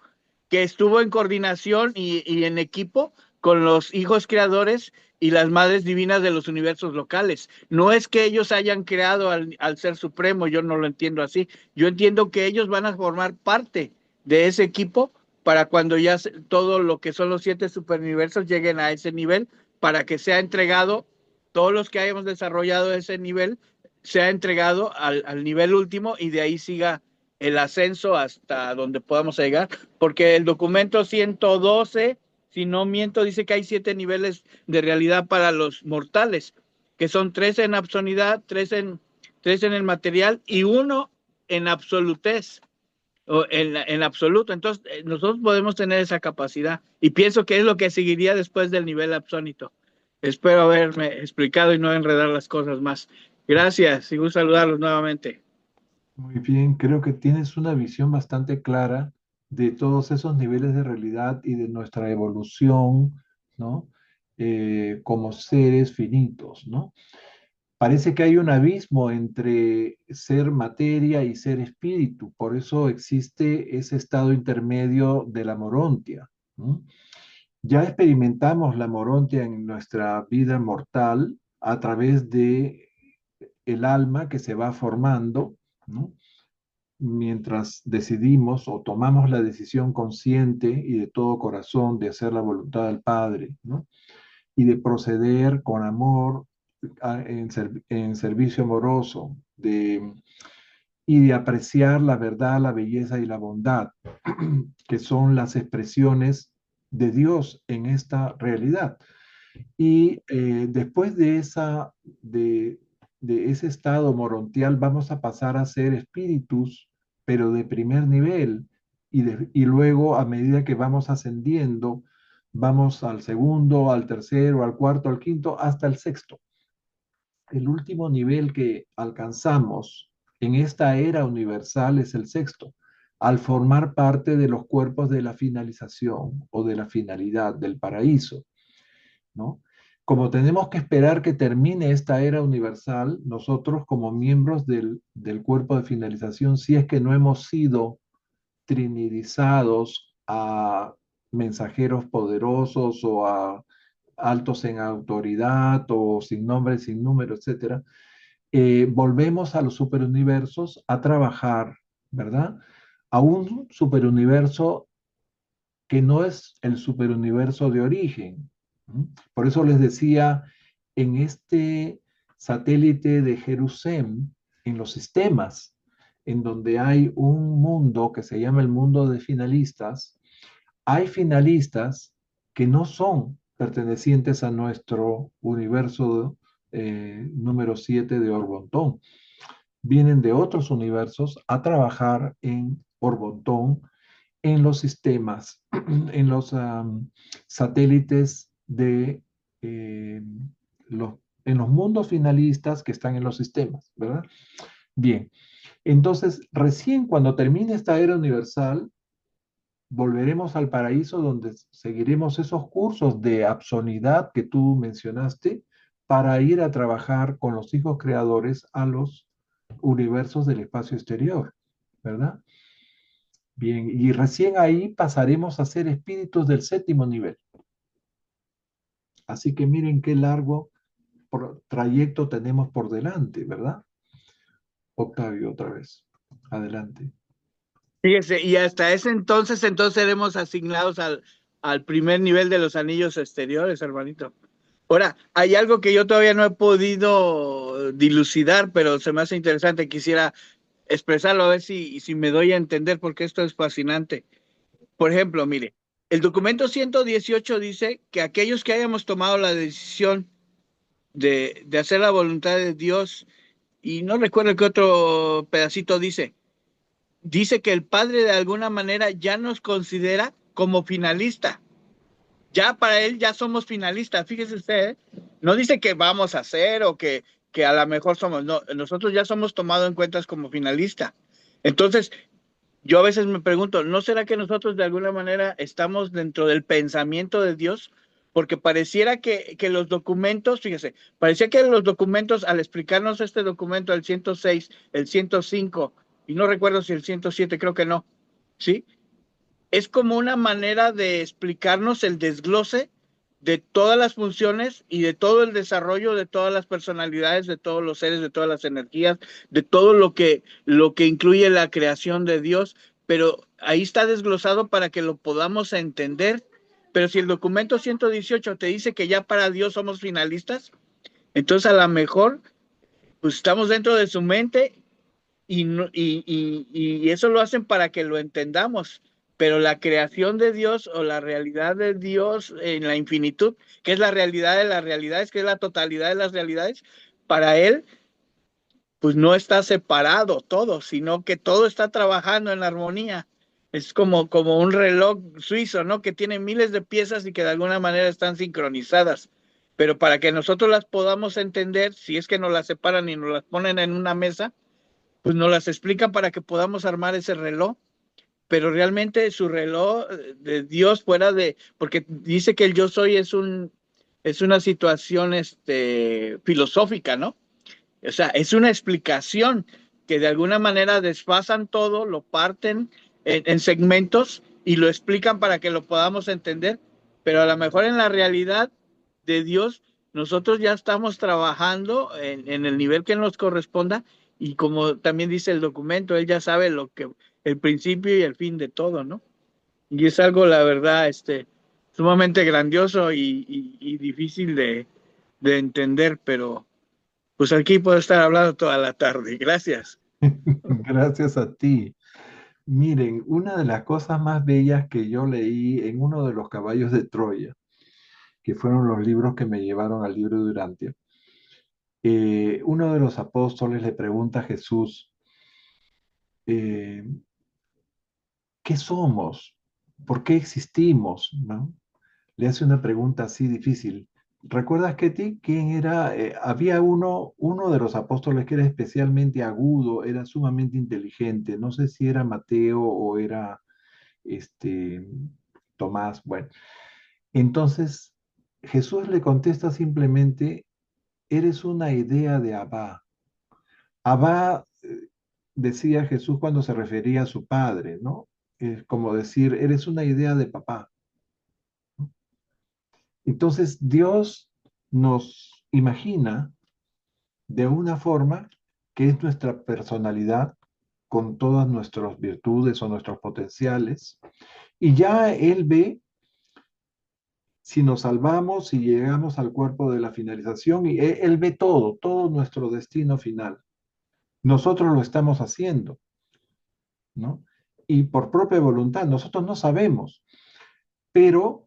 que estuvo en coordinación y en equipo con los hijos creadores y las madres divinas de los universos locales. No es que ellos hayan creado al ser supremo, yo no lo entiendo así. Yo entiendo que ellos van a formar parte de ese equipo para cuando ya todo lo que son los 7 superuniversos lleguen a ese nivel, para que sea entregado, todos los que hayamos desarrollado ese nivel, sea entregado al nivel último y de ahí siga el ascenso hasta donde podamos llegar, porque el documento 112, si no miento, dice que hay 7 niveles de realidad para los mortales, que son 3 en absonidad, 3 en el material y 1 en absolutez, o en absoluto. Entonces, nosotros podemos tener esa capacidad y pienso que es lo que seguiría después del nivel absónito. Espero haberme explicado y no enredar las cosas más. Gracias y un saludarlos nuevamente. Muy bien, creo que tienes una visión bastante clara de todos esos niveles de realidad y de nuestra evolución, ¿no? Como seres finitos, ¿no? Parece que hay un abismo entre ser materia y ser espíritu, por eso existe ese estado intermedio de la morontia, ¿no? Ya experimentamos la morontia en nuestra vida mortal a través de el alma que se va formando, ¿no? Mientras decidimos o tomamos la decisión consciente y de todo corazón de hacer la voluntad del Padre, ¿no? Y de proceder con amor en servicio amoroso, y de apreciar la verdad, la belleza y la bondad, que son las expresiones de Dios en esta realidad. Y después de ese estado morontial vamos a pasar a ser espíritus, pero de primer nivel, y luego a medida que vamos ascendiendo, vamos al segundo, al tercero, al cuarto, al quinto, hasta el sexto. El último nivel que alcanzamos en esta era universal es el sexto, al formar parte de los cuerpos de la finalización o de la finalidad del paraíso, ¿no? Como tenemos que esperar que termine esta era universal, nosotros como miembros del cuerpo de finalización, si es que no hemos sido trinidizados a mensajeros poderosos o a altos en autoridad o sin nombre, sin número, etcétera, volvemos a los superuniversos a trabajar, ¿verdad? A un superuniverso que no es el superuniverso de origen. Por eso les decía, en este satélite de Jerusalén, en los sistemas, en donde hay un mundo que se llama el mundo de finalistas, hay finalistas que no son pertenecientes a nuestro universo número 7 de Orbontón. Vienen de otros universos a trabajar en Orbontón, en los sistemas, en los satélites de los, en los mundos finalistas que están en los sistemas, ¿verdad? Bien, entonces recién cuando termine esta era universal, volveremos al paraíso donde seguiremos esos cursos de absonidad que tú mencionaste para ir a trabajar con los hijos creadores a los universos del espacio exterior, ¿verdad? Bien, y recién ahí pasaremos a ser espíritus del séptimo nivel. Así que miren qué largo trayecto tenemos por delante, ¿verdad? Octavio, otra vez. Adelante. Fíjese, y hasta ese entonces seremos asignados al primer nivel de los anillos exteriores, hermanito. Ahora, hay algo que yo todavía no he podido dilucidar, pero se me hace interesante. Quisiera expresarlo a ver si me doy a entender, porque esto es fascinante. Por ejemplo, mire, el documento 118 dice que aquellos que hayamos tomado la decisión de hacer la voluntad de Dios, y no recuerdo qué otro pedacito dice que el Padre de alguna manera ya nos considera como finalista. Ya para él ya somos finalistas, fíjese usted, ¿eh? No dice que vamos a hacer o que a lo mejor somos, no, nosotros ya somos tomados en cuenta como finalista. Entonces, yo a veces me pregunto, ¿no será que nosotros de alguna manera estamos dentro del pensamiento de Dios? Porque pareciera que los documentos, fíjese, parecía que los documentos, al explicarnos este documento, el 106, el 105, y no recuerdo si el 107, creo que no, ¿sí? Es como una manera de explicarnos el desglose de todas las funciones y de todo el desarrollo de todas las personalidades, de todos los seres, de todas las energías, de todo lo que incluye la creación de Dios, pero ahí está desglosado para que lo podamos entender. Pero si el documento 118 te dice que ya para Dios somos finalistas, entonces a lo mejor pues estamos dentro de su mente y eso lo hacen para que lo entendamos, pero la creación de Dios o la realidad de Dios en la infinitud, que es la realidad de las realidades, que es la totalidad de las realidades, para Él, pues no está separado todo, sino que todo está trabajando en armonía. Es como un reloj suizo, ¿no? Que tiene miles de piezas y que de alguna manera están sincronizadas. Pero para que nosotros las podamos entender, si es que nos las separan y nos las ponen en una mesa, pues nos las explican para que podamos armar ese reloj, pero realmente su reloj de Dios fuera de, porque dice que el yo soy es una situación filosófica, ¿no? O sea, es una explicación que de alguna manera desfasan todo, lo parten en segmentos y lo explican para que lo podamos entender, pero a lo mejor en la realidad de Dios, nosotros ya estamos trabajando en el nivel que nos corresponda y como también dice el documento, él ya sabe el principio y el fin de todo, ¿no? Y es algo, la verdad, sumamente grandioso y difícil de entender, pero pues aquí puedo estar hablando toda la tarde. Gracias. Gracias a ti. Miren, una de las cosas más bellas que yo leí en uno de los caballos de Troya, que fueron los libros que me llevaron al libro de Urantia, uno de los apóstoles le pregunta a Jesús, eh, ¿qué somos? ¿Por qué existimos? ¿No? Le hace una pregunta así difícil. ¿Recuerdas, Ketty, quién era? Había uno de los apóstoles que era especialmente agudo, era sumamente inteligente. No sé si era Mateo o era este, Tomás. Bueno, entonces Jesús le contesta simplemente, eres una idea de Abba. Abba, decía Jesús cuando se refería a su padre, ¿no? Es como decir, eres una idea de papá. Entonces Dios nos imagina de una forma que es nuestra personalidad con todas nuestras virtudes o nuestros potenciales. Y ya Él ve si nos salvamos, si llegamos al cuerpo de la finalización, y Él ve todo, todo nuestro destino final. Nosotros lo estamos haciendo, ¿no? Y por propia voluntad, nosotros no sabemos, pero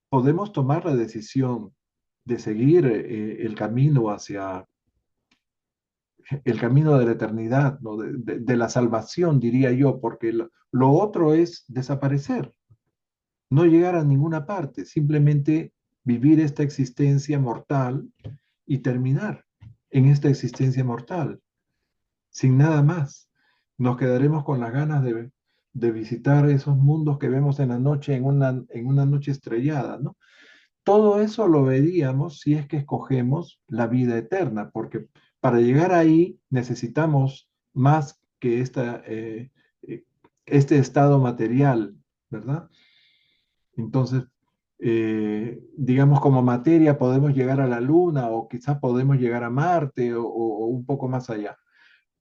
podemos tomar la decisión de seguir el camino hacia el camino de la eternidad, ¿no? De la salvación, diría yo, porque lo otro es desaparecer, no llegar a ninguna parte, simplemente vivir esta existencia mortal y terminar en esta existencia mortal, sin nada más. Nos quedaremos con las ganas de visitar esos mundos que vemos en la noche, en una noche estrellada, ¿no? Todo eso lo veríamos si es que escogemos la vida eterna, porque para llegar ahí necesitamos más que este estado material, ¿verdad? Entonces, digamos, como materia podemos llegar a la Luna o quizás podemos llegar a Marte o un poco más allá,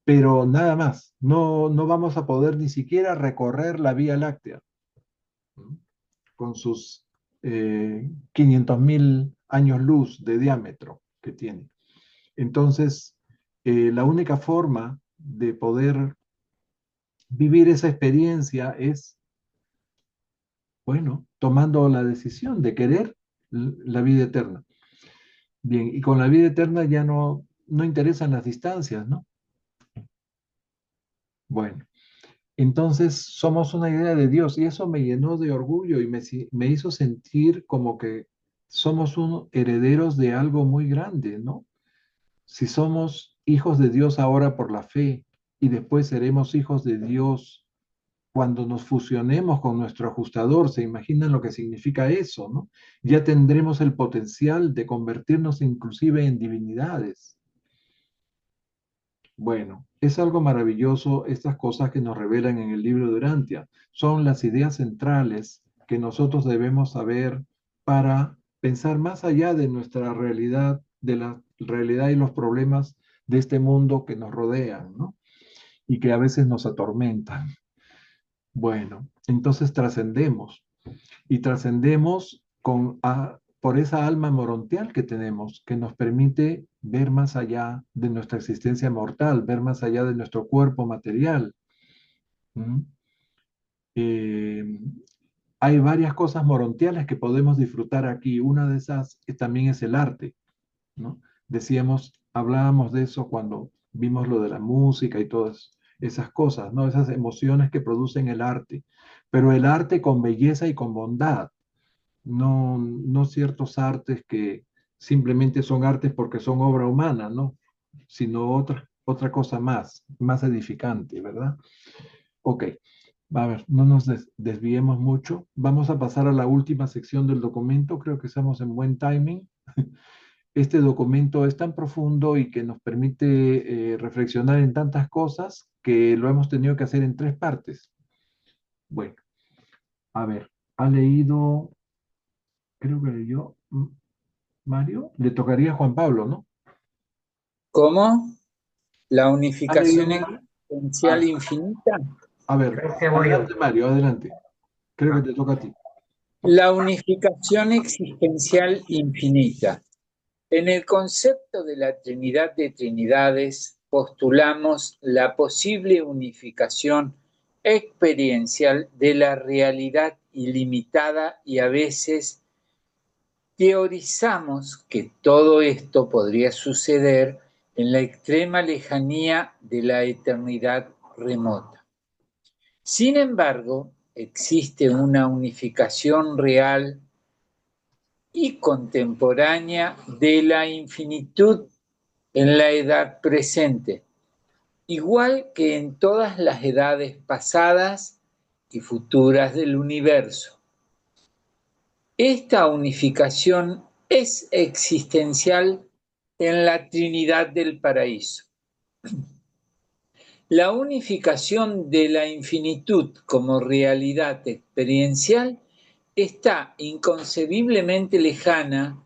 pero nada más, no vamos a poder ni siquiera recorrer la Vía Láctea, ¿no? Con sus 500.000 años luz de diámetro que tiene. Entonces, la única forma de poder vivir esa experiencia es, bueno, tomando la decisión de querer la vida eterna. Bien, y con la vida eterna ya no interesan las distancias, ¿no? Bueno, entonces somos una idea de Dios y eso me llenó de orgullo y me hizo sentir como que somos herederos de algo muy grande, ¿no? Si somos hijos de Dios ahora por la fe y después seremos hijos de Dios cuando nos fusionemos con nuestro ajustador, ¿se imaginan lo que significa eso, no? Ya tendremos el potencial de convertirnos inclusive en divinidades. Bueno, es algo maravilloso estas cosas que nos revelan en el libro de Urantia. Son las ideas centrales que nosotros debemos saber para pensar más allá de nuestra realidad, de la realidad y los problemas de este mundo que nos rodean, ¿no? Y que a veces nos atormentan. Bueno, entonces trascendemos y trascendemos por esa alma morontial que tenemos, que nos permite ver más allá de nuestra existencia mortal, ver más allá de nuestro cuerpo material. ¿Mm? Eh, Hay varias cosas morontiales que podemos disfrutar aquí. Una de esas también es el arte, ¿no? Hablábamos de eso cuando vimos lo de la música y todas esas cosas, ¿no? Esas emociones que producen el arte, pero el arte con belleza y con bondad, no ciertos artes que simplemente son artes porque son obra humana, ¿no? Sino otra cosa más edificante, ¿verdad? Ok, a ver, no nos desviemos mucho. Vamos a pasar a la última sección del documento. Creo que estamos en buen timing. Este documento es tan profundo y que nos permite reflexionar en tantas cosas que lo hemos tenido que hacer en 3 partes. Bueno, a ver, ha leído, creo que leyó Mario, le tocaría a Juan Pablo, ¿no? ¿Cómo? La unificación Mario? existencial infinita. A ver, Creo que voy yo. adelante Mario, adelante. Creo que te toca a ti. La unificación existencial infinita. En el concepto de la Trinidad de Trinidades postulamos la posible unificación experiencial de la realidad ilimitada y a veces teorizamos que todo esto podría suceder en la extrema lejanía de la eternidad remota. Sin embargo, existe una unificación real y contemporánea de la infinitud en la edad presente, igual que en todas las edades pasadas y futuras del universo. Esta unificación es existencial en la Trinidad del Paraíso. La unificación de la infinitud como realidad experiencial está inconcebiblemente lejana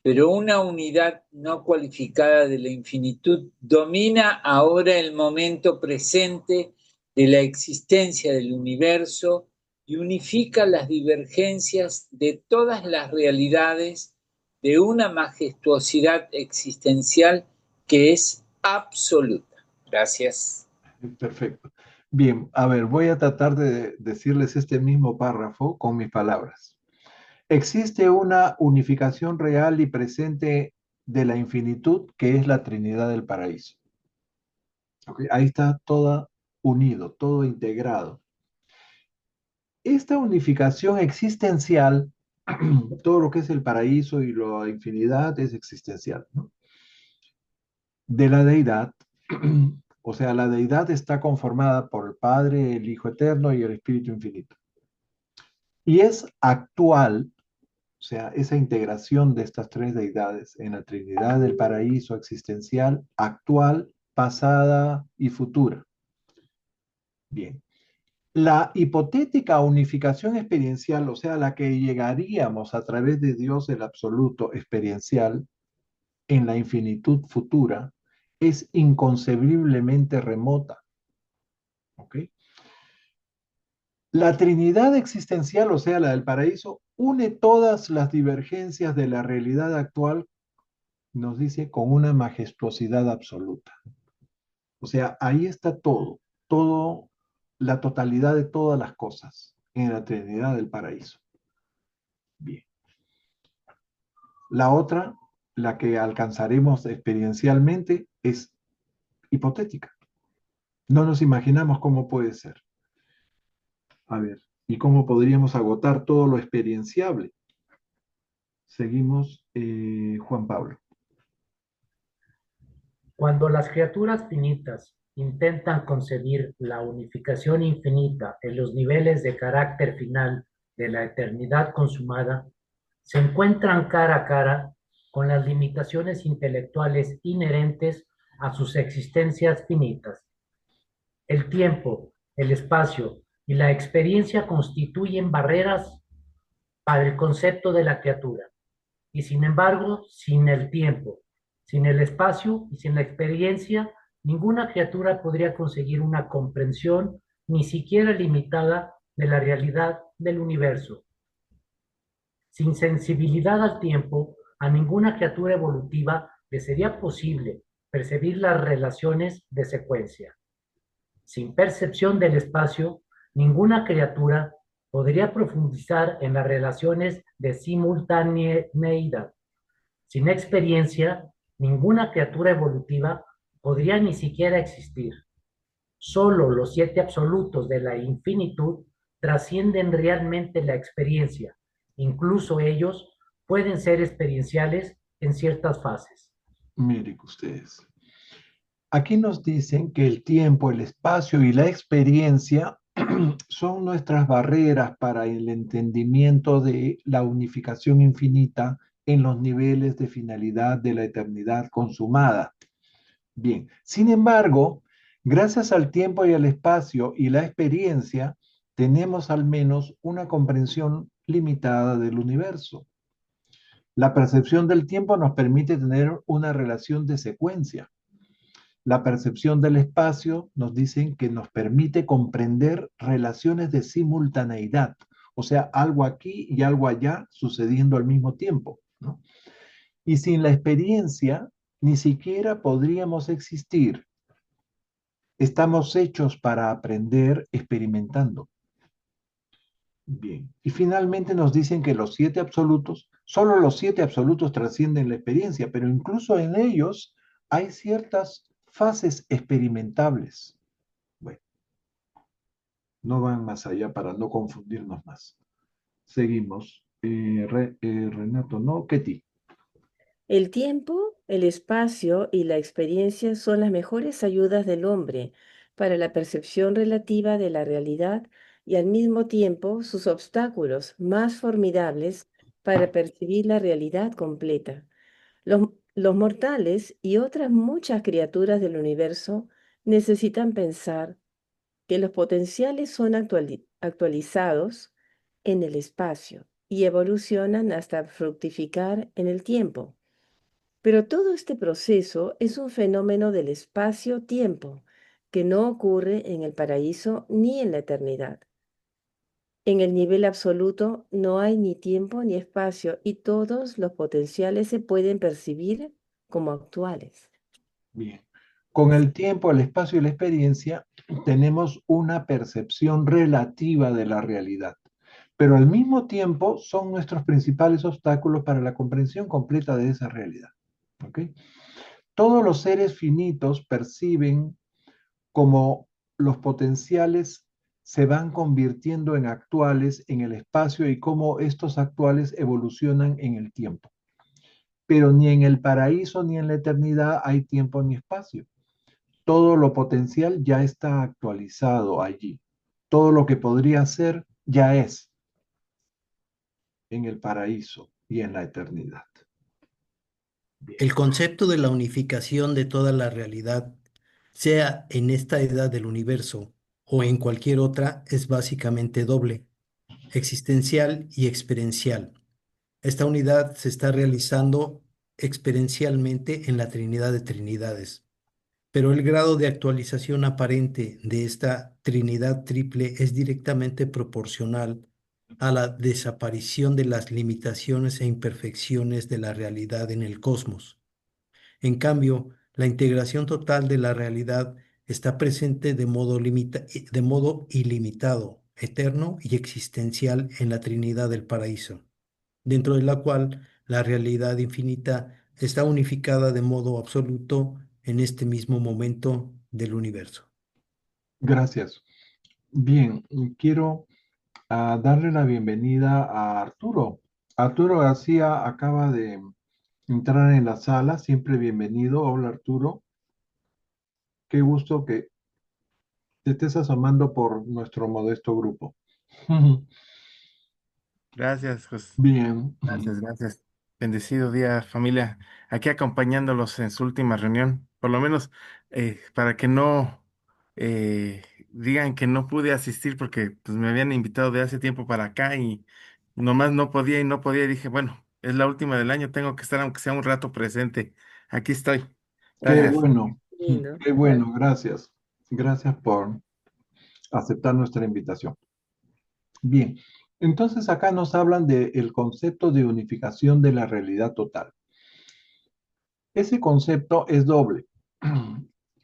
pero una unidad no cualificada de la infinitud domina ahora el momento presente de la existencia del universo y unifica las divergencias de todas las realidades de una majestuosidad existencial que es absoluta. Gracias. Perfecto. Bien, a ver, voy a tratar de decirles este mismo párrafo con mis palabras. Existe una unificación real y presente de la infinitud que es la Trinidad del Paraíso. ¿Ok? Ahí está todo unido, todo integrado. Esta unificación existencial, todo lo que es el paraíso y la infinidad es existencial, ¿no? De la deidad, o sea, la deidad está conformada por el Padre, el Hijo Eterno y el Espíritu Infinito. Y es actual, o sea, esa integración de estas tres deidades en la Trinidad del paraíso existencial, actual, pasada y futura. Bien. La hipotética unificación experiencial, o sea, la que llegaríamos a través de Dios el absoluto experiencial en la infinitud futura, es inconcebiblemente remota. ¿Ok? La Trinidad existencial, o sea, la del paraíso, une todas las divergencias de la realidad actual, nos dice, con una majestuosidad absoluta. O sea, ahí está todo, todo, la totalidad de todas las cosas en la Trinidad del paraíso. Bien. La otra, la que alcanzaremos experiencialmente, es hipotética. No nos imaginamos cómo puede ser. A ver, ¿y cómo podríamos agotar todo lo experienciable? Seguimos, Juan Pablo. Cuando las criaturas finitas intentan concebir la unificación infinita en los niveles de carácter final de la eternidad consumada, se encuentran cara a cara con las limitaciones intelectuales inherentes a sus existencias finitas. El tiempo, el espacio y la experiencia constituyen barreras para el concepto de la criatura. Y sin embargo, sin el tiempo, sin el espacio y sin la experiencia, ninguna criatura podría conseguir una comprensión ni siquiera limitada de la realidad del universo. Sin sensibilidad al tiempo, a ninguna criatura evolutiva le sería posible percibir las relaciones de secuencia. Sin percepción del espacio, ninguna criatura podría profundizar en las relaciones de simultaneidad. Sin experiencia, ninguna criatura evolutiva podría ni siquiera existir. Solo los 7 absolutos de la infinitud trascienden realmente la experiencia. Incluso ellos pueden ser experienciales en ciertas fases. Miren ustedes. Aquí nos dicen que el tiempo, el espacio y la experiencia son nuestras barreras para el entendimiento de la unificación infinita en los niveles de finalidad de la eternidad consumada. Bien, sin embargo, gracias al tiempo y al espacio y la experiencia, tenemos al menos una comprensión limitada del universo. La percepción del tiempo nos permite tener una relación de secuencia. La percepción del espacio nos dicen que nos permite comprender relaciones de simultaneidad, o sea, algo aquí y algo allá sucediendo al mismo tiempo, ¿no? Y sin la experiencia, ni siquiera podríamos existir. Estamos hechos para aprender experimentando. Bien. Y finalmente nos dicen que los 7 absolutos, solo los 7 absolutos trascienden la experiencia, pero incluso en ellos hay ciertas fases experimentables. Bueno, no van más allá para no confundirnos más. Seguimos. Renato, ¿no? Ketty. El tiempo, el espacio y la experiencia son las mejores ayudas del hombre para la percepción relativa de la realidad y al mismo tiempo sus obstáculos más formidables para percibir la realidad completa. Los mortales y otras muchas criaturas del universo necesitan pensar que los potenciales son actualizados en el espacio y evolucionan hasta fructificar en el tiempo. Pero todo este proceso es un fenómeno del espacio-tiempo que no ocurre en el paraíso ni en la eternidad. En el nivel absoluto no hay ni tiempo ni espacio y todos los potenciales se pueden percibir como actuales. Bien. Con el tiempo, el espacio y la experiencia, tenemos una percepción relativa de la realidad, pero al mismo tiempo son nuestros principales obstáculos para la comprensión completa de esa realidad. ¿Ok? Todos los seres finitos perciben como los potenciales se van convirtiendo en actuales en el espacio y cómo estos actuales evolucionan en el tiempo. Pero ni en el paraíso ni en la eternidad hay tiempo ni espacio. Todo lo potencial ya está actualizado allí. Todo lo que podría ser ya es en el paraíso y en la eternidad. Bien. El concepto de la unificación de toda la realidad, sea en esta edad del universo o en cualquier otra, es básicamente doble, existencial y experiencial. Esta unidad se está realizando experiencialmente en la Trinidad de Trinidades, pero el grado de actualización aparente de esta Trinidad triple es directamente proporcional a la desaparición de las limitaciones e imperfecciones de la realidad en el cosmos. En cambio, la integración total de la realidad está presente de modo ilimitado, eterno y existencial en la Trinidad del Paraíso, dentro de la cual la realidad infinita está unificada de modo absoluto en este mismo momento del universo. Gracias. Bien, quiero darle la bienvenida a Arturo. Arturo García acaba de entrar en la sala. Siempre bienvenido. Hola, Arturo. Qué gusto que te estés asomando por nuestro modesto grupo. Gracias, pues. Bien. Gracias, gracias. Bendecido día, familia. Aquí acompañándolos en su última reunión, por lo menos para que no digan que no pude asistir porque pues, me habían invitado de hace tiempo para acá y nomás no podía y no podía. Y dije, bueno, es la última del año, tengo que estar aunque sea un rato presente. Aquí estoy. Qué Gracias. bueno. Lindo. Qué bueno. Gracias. Gracias por aceptar nuestra invitación. Bien. Entonces acá nos hablan del concepto de unificación de la realidad total. Ese concepto es doble.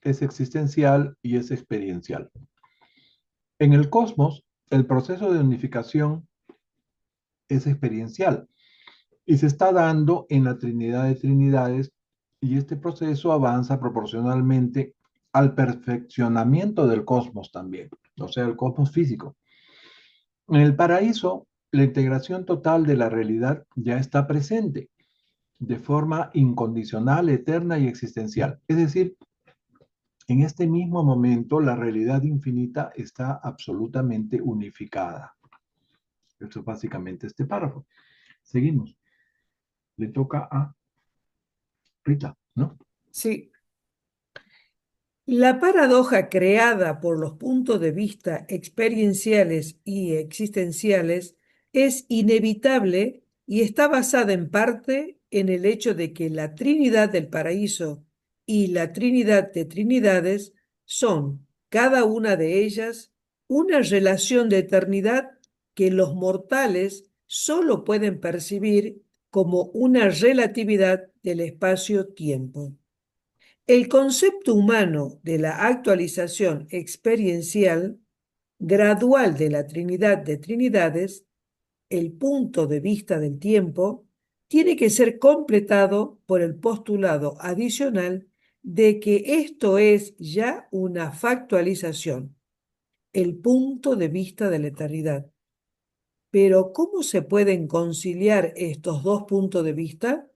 Es existencial y es experiencial. En el cosmos, el proceso de unificación es experiencial y se está dando en la Trinidad de Trinidades y este proceso avanza proporcionalmente al perfeccionamiento del cosmos también, o sea, el cosmos físico. En el paraíso, la integración total de la realidad ya está presente de forma incondicional, eterna y existencial. Es decir, en este mismo momento, la realidad infinita está absolutamente unificada. Esto es básicamente este párrafo. Seguimos. Le toca a Rita, ¿no? Sí. La paradoja creada por los puntos de vista experienciales y existenciales es inevitable y está basada en parte en el hecho de que la Trinidad del Paraíso y la Trinidad de Trinidades son, cada una de ellas, una relación de eternidad que los mortales solo pueden percibir como una relatividad del espacio-tiempo. El concepto humano de la actualización experiencial gradual de la Trinidad de Trinidades, el punto de vista del tiempo, tiene que ser completado por el postulado adicional de que esto es ya una factualización, el punto de vista de la eternidad. Pero, ¿cómo se pueden conciliar estos dos puntos de vista?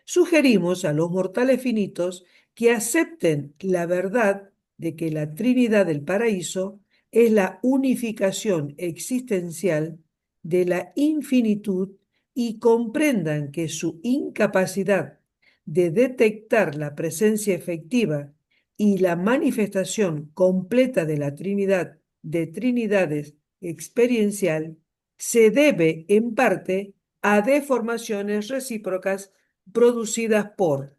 Sugerimos a los mortales finitos que acepten la verdad de que la Trinidad del Paraíso es la unificación existencial de la infinitud y comprendan que su incapacidad de detectar la presencia efectiva y la manifestación completa de la Trinidad de Trinidades experiencial se debe en parte a deformaciones recíprocas producidas por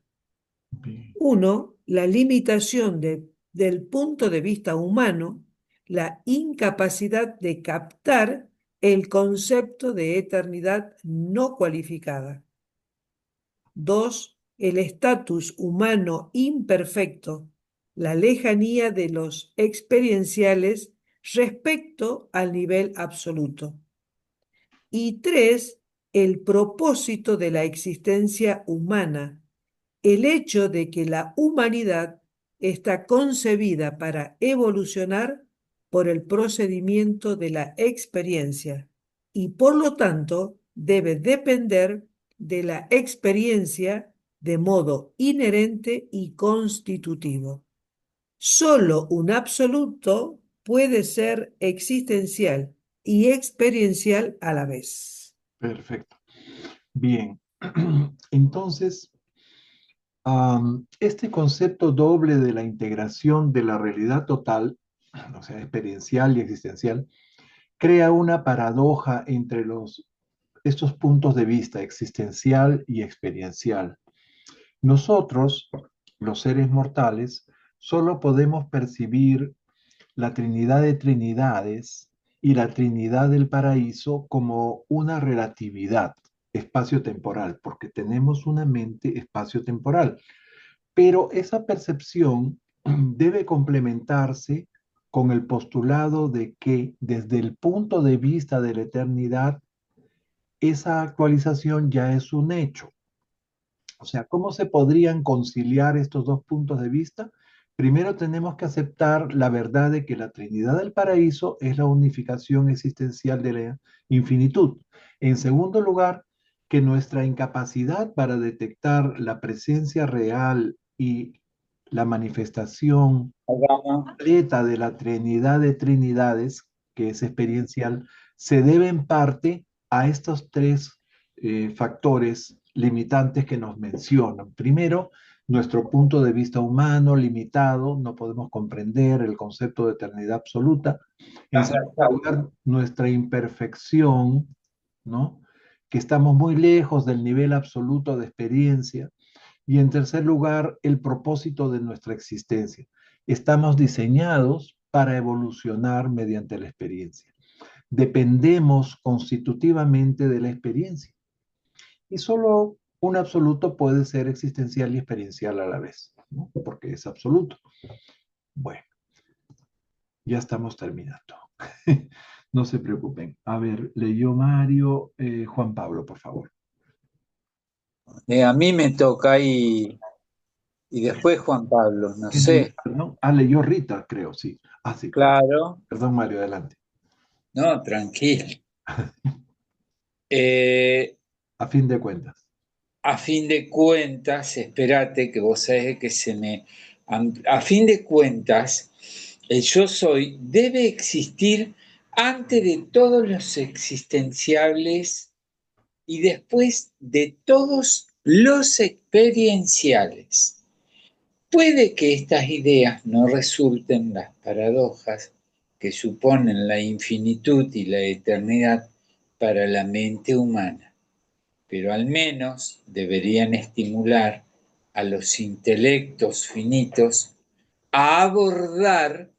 Bien. Uno, la limitación del punto de vista humano, la incapacidad de captar el concepto de eternidad no cualificada. Dos, el estatus humano imperfecto, la lejanía de los experienciales respecto al nivel absoluto. Y tres, el propósito de la existencia humana, el hecho de que la humanidad está concebida para evolucionar por el procedimiento de la experiencia y por lo tanto debe depender de la experiencia de modo inherente y constitutivo. Solo un absoluto puede ser existencial y experiencial a la vez. Perfecto. Bien. Entonces, este concepto doble de la integración de la realidad total, o sea, experiencial y existencial, crea una paradoja entre estos puntos de vista, existencial y experiencial. Nosotros, los seres mortales, solo podemos percibir la Trinidad de Trinidades y la Trinidad del Paraíso como una relatividad espacio-temporal, porque tenemos una mente espacio-temporal. Pero esa percepción debe complementarse con el postulado de que desde el punto de vista de la eternidad, esa actualización ya es un hecho. O sea, ¿cómo se podrían conciliar estos dos puntos de vista? Primero tenemos que aceptar la verdad de que la Trinidad del Paraíso es la unificación existencial de la infinitud. En segundo lugar, que nuestra incapacidad para detectar la presencia real y la manifestación completa de la Trinidad de Trinidades, que es experiencial, se debe en parte a estos tres factores limitantes que nos mencionan. Primero, nuestro punto de vista humano limitado, no podemos comprender el concepto de eternidad absoluta. En segundo lugar, nuestra imperfección, ¿no? Que estamos muy lejos del nivel absoluto de experiencia. Y en tercer lugar, el propósito de nuestra existencia. Estamos diseñados para evolucionar mediante la experiencia. Dependemos constitutivamente de la experiencia. Y solo un absoluto puede ser existencial y experiencial a la vez, ¿no? Porque es absoluto. Bueno, ya estamos terminando. No se preocupen. A ver, leyó Mario. Juan Pablo, por favor. A mí me toca y después Juan Pablo, no sé. ¿No? Leyó Rita, creo, sí. Sí. Claro, Perdón, Mario, adelante. no, tranquilo. A fin de cuentas. A fin de cuentas, espérate que vos sabés que a fin de cuentas, el yo soy debe existir antes de todos los existenciables y después de todos los experienciales. Puede que estas ideas no resulten las paradojas que suponen la infinitud y la eternidad para la mente humana, pero al menos deberían estimular a los intelectos finitos a abordar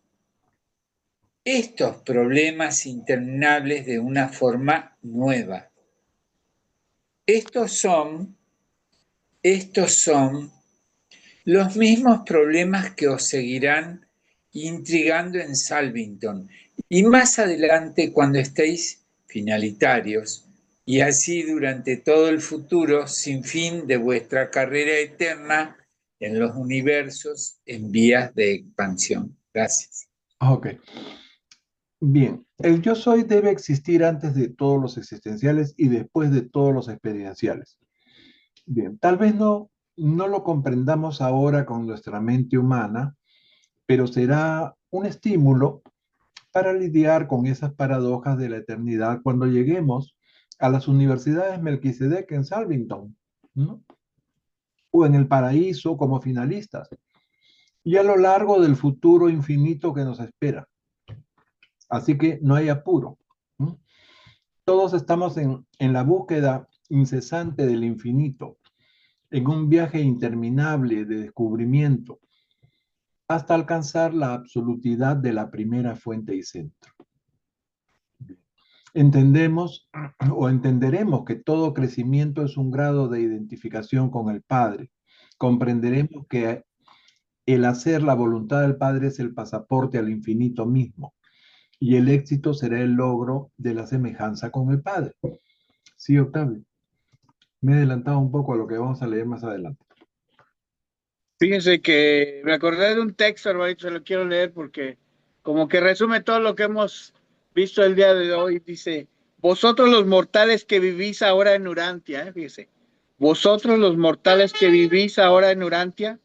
estos problemas interminables de una forma nueva. Estos son los mismos problemas que os seguirán intrigando en Salvington y más adelante cuando estéis finalitarios y así durante todo el futuro sin fin de vuestra carrera eterna en los universos en vías de expansión. Gracias. Ok. Bien, el yo soy debe existir antes de todos los existenciales y después de todos los experienciales. Bien, tal vez no lo comprendamos ahora con nuestra mente humana, pero será un estímulo para lidiar con esas paradojas de la eternidad cuando lleguemos a las universidades Melquisedec en Salvington, ¿no? O en el paraíso como finalistas, y a lo largo del futuro infinito que nos espera. Así que no hay apuro, ¿no? Todos estamos en la búsqueda incesante del infinito. en un viaje interminable de descubrimiento hasta alcanzar la absolutidad de la primera fuente y centro. Entendemos o entenderemos que todo crecimiento es un grado de identificación con el Padre. Comprenderemos que el hacer la voluntad del Padre es el pasaporte al infinito mismo, y el éxito será el logro de la semejanza con el Padre. Sí, Octavio. Me he adelantado un poco a lo que vamos a leer más adelante. Fíjense que me acordé de un texto, hermanito, se lo quiero leer porque como que resume todo lo que hemos visto el día de hoy. Dice, vosotros los mortales que vivís ahora en Urantia, fíjese, vosotros los mortales que vivís ahora en Urantia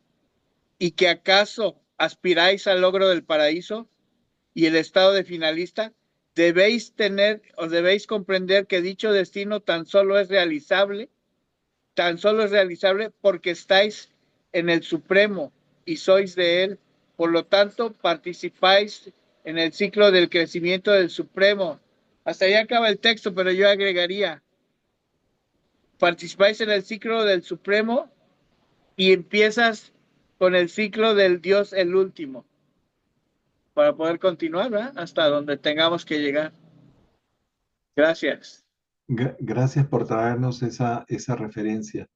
y que acaso aspiráis al logro del paraíso y el estado de finalista, debéis tener o debéis comprender que dicho destino tan solo es realizable porque estáis en el Supremo y sois de él. Por lo tanto, participáis en el ciclo del crecimiento del Supremo. Hasta ahí acaba el texto, pero yo agregaría, participáis en el ciclo del Supremo y empiezas con el ciclo del Dios el último, para poder continuar, ¿verdad? Hasta donde tengamos que llegar. Gracias. Gracias por traernos esa referencia.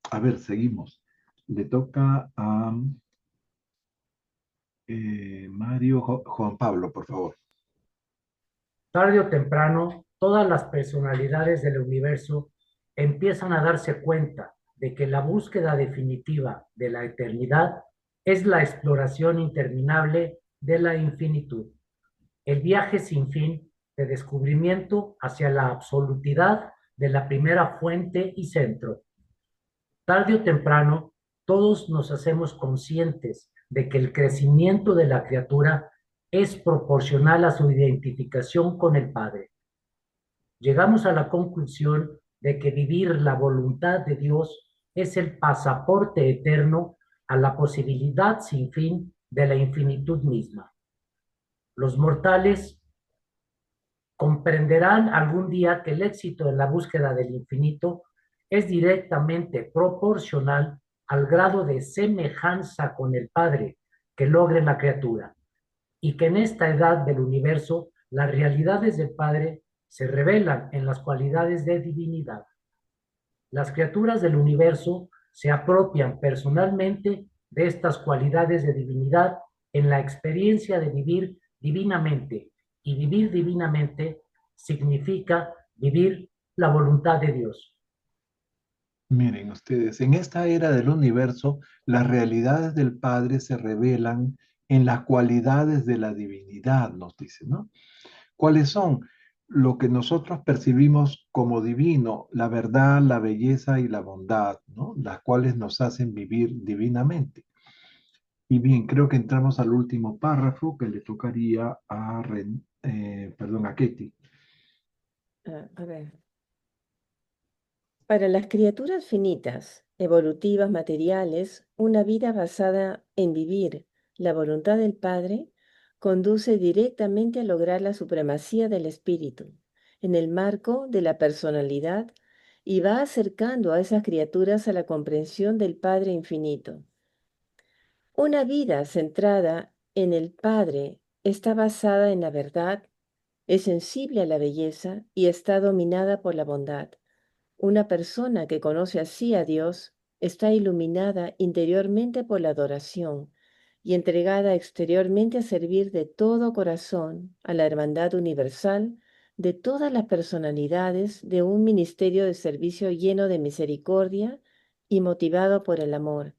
A ver, seguimos. Le toca a Mario Juan Pablo, por favor. Tarde o temprano, todas las personalidades del universo empiezan a darse cuenta de que la búsqueda definitiva de la eternidad es la exploración interminable de la infinitud, el viaje sin fin de descubrimiento hacia la absolutidad de la primera fuente y centro. Tarde o temprano, todos nos hacemos conscientes de que el crecimiento de la criatura es proporcional a su identificación con el Padre. Llegamos a la conclusión de que vivir la voluntad de Dios es el pasaporte eterno a la posibilidad sin fin de la infinitud misma. Los mortales comprenderán algún día que el éxito en la búsqueda del infinito es directamente proporcional al grado de semejanza con el Padre que logre la criatura, y que en esta edad del universo las realidades del Padre se revelan en las cualidades de divinidad. Las criaturas del universo se apropian personalmente de estas cualidades de divinidad en la experiencia de vivir divinamente, y vivir divinamente significa vivir la voluntad de Dios. Miren ustedes, en esta era del universo, las realidades del Padre se revelan en las cualidades de la divinidad, nos dice, ¿no? ¿Cuáles son? Lo que nosotros percibimos como divino, la verdad, la belleza y la bondad, ¿no? Las cuales nos hacen vivir divinamente. Y bien, creo que entramos al último párrafo que le tocaría a, a Ketty. A ver. Para las criaturas finitas, evolutivas, materiales, una vida basada en vivir la voluntad del Padre conduce directamente a lograr la supremacía del espíritu en el marco de la personalidad y va acercando a esas criaturas a la comprensión del Padre infinito. Una vida centrada en el Padre está basada en la verdad, es sensible a la belleza y está dominada por la bondad. Una persona que conoce así a Dios está iluminada interiormente por la adoración y entregada exteriormente a servir de todo corazón a la hermandad universal de todas las personalidades de un ministerio de servicio lleno de misericordia y motivado por el amor.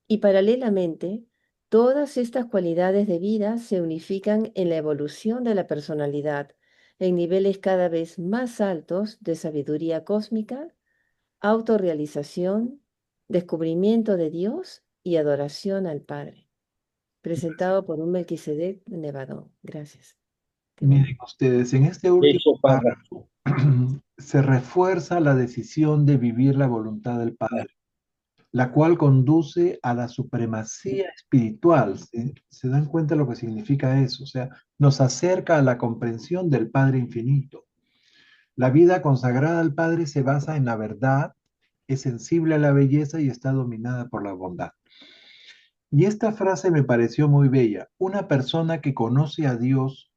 Y paralelamente, todas estas cualidades de vida se unifican en la evolución de la personalidad en niveles cada vez más altos de sabiduría cósmica, autorrealización, descubrimiento de Dios y adoración al Padre. Presentado por un Melquisedec Nevadón. Gracias. Miren ustedes, en este último párrafo se refuerza la decisión de vivir la voluntad del Padre, la cual conduce a la supremacía espiritual. ¿Se dan cuenta lo que significa eso? O sea, nos acerca a la comprensión del Padre infinito. La vida consagrada al Padre se basa en la verdad, es sensible a la belleza y está dominada por la bondad. Y esta frase me pareció muy bella. Una persona que conoce a Dios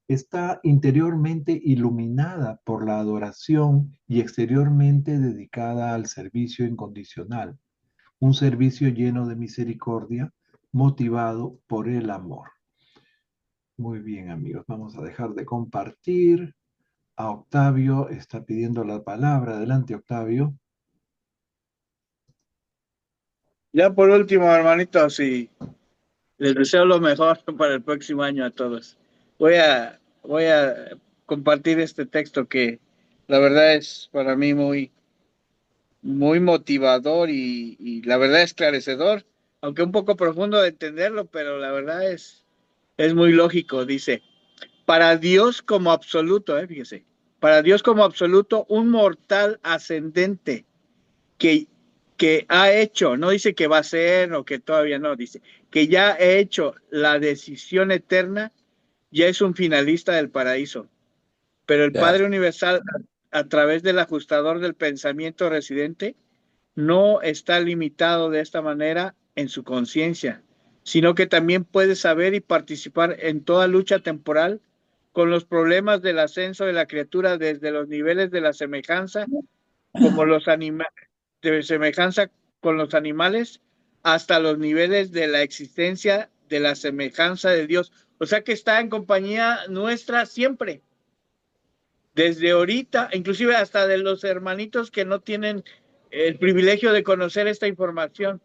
está interiormente iluminada por la adoración y exteriormente dedicada al servicio incondicional, un servicio lleno de misericordia, motivado por el amor. Muy bien, amigos, vamos a dejar de compartir. A Octavio está pidiendo la palabra. Adelante, Octavio. Ya por último, hermanitos, y les deseo lo mejor para el próximo año a todos. Voy a compartir este texto que la verdad es para mí muy motivador y la verdad esclarecedor, aunque un poco profundo de entenderlo, pero la verdad es muy lógico. Dice, para Dios como absoluto, fíjese, para Dios como absoluto, un mortal ascendente que ha hecho, no dice que va a ser o que todavía no, dice que ya ha hecho la decisión eterna, ya es un finalista del paraíso. Pero el Padre Universal, a través del ajustador del pensamiento residente, no está limitado de esta manera en su conciencia, sino que también puede saber y participar en toda lucha temporal con los problemas del ascenso de la criatura desde los niveles de la semejanza, como de semejanza con los animales, hasta los niveles de la existencia de la semejanza de Dios. O sea que está en compañía nuestra siempre. Desde ahorita, inclusive hasta de los hermanitos que no tienen el privilegio de conocer esta información,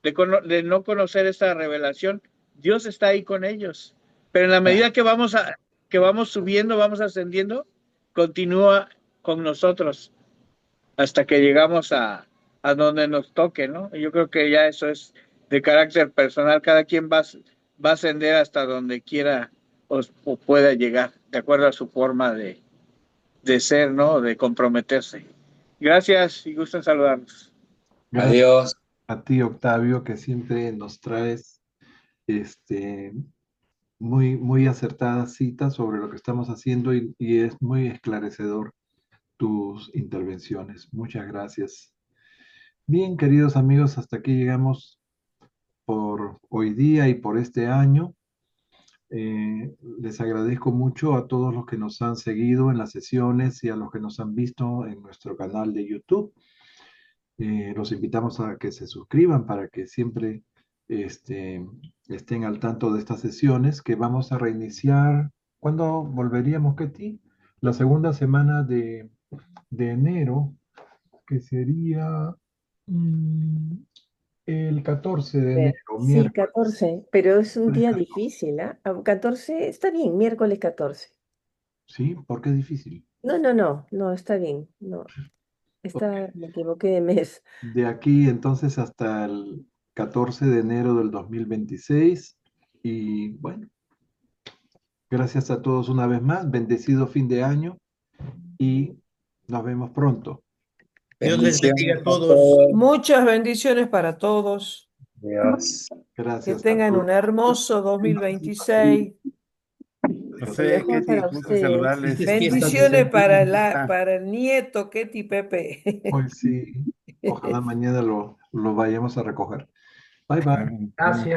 de no conocer esta revelación, Dios está ahí con ellos. Pero en la medida que vamos subiendo, vamos ascendiendo, continúa con nosotros hasta que llegamos a donde nos toque, ¿no? Yo creo que ya eso es de carácter personal, cada quien va a ascender hasta donde quiera o pueda llegar, de acuerdo a su forma de ser, ¿no? De comprometerse. Gracias y gusto en saludarlos. Gracias Adiós. a ti, Octavio, que siempre nos traes muy acertadas citas sobre lo que estamos haciendo y es muy esclarecedor tus intervenciones. Muchas gracias. Bien, queridos amigos, hasta aquí llegamos por hoy día y por este año. Les agradezco mucho a todos los que nos han seguido en las sesiones y a los que nos han visto en nuestro canal de YouTube. Los invitamos a que se suscriban para que siempre estén al tanto de estas sesiones que vamos a reiniciar. ¿Cuándo volveríamos, Ketty? La segunda semana de enero, que sería el 14 de enero, Sí, miércoles. 14, pero es un día 14. difícil, ¿ah? 14, está bien, miércoles 14. ¿Sí? ¿Por qué es difícil? No, está bien, no, me equivoqué de mes. De aquí entonces hasta el 14 de enero del 2026. Y bueno, gracias a todos una vez más. Bendecido fin de año y nos vemos pronto. Dios les bendiga a Bendiciones a todos. todos. Muchas bendiciones para todos. Adiós. Que Gracias a tengan todos. un hermoso 2026. José, Lo mejor Ketty, para gusto ustedes. saludarles. Felices fiestas de Bendiciones San para el nieto Ketty Pepe. Hoy sí, ojalá mañana lo vayamos a recoger. Bye bye. Gracias.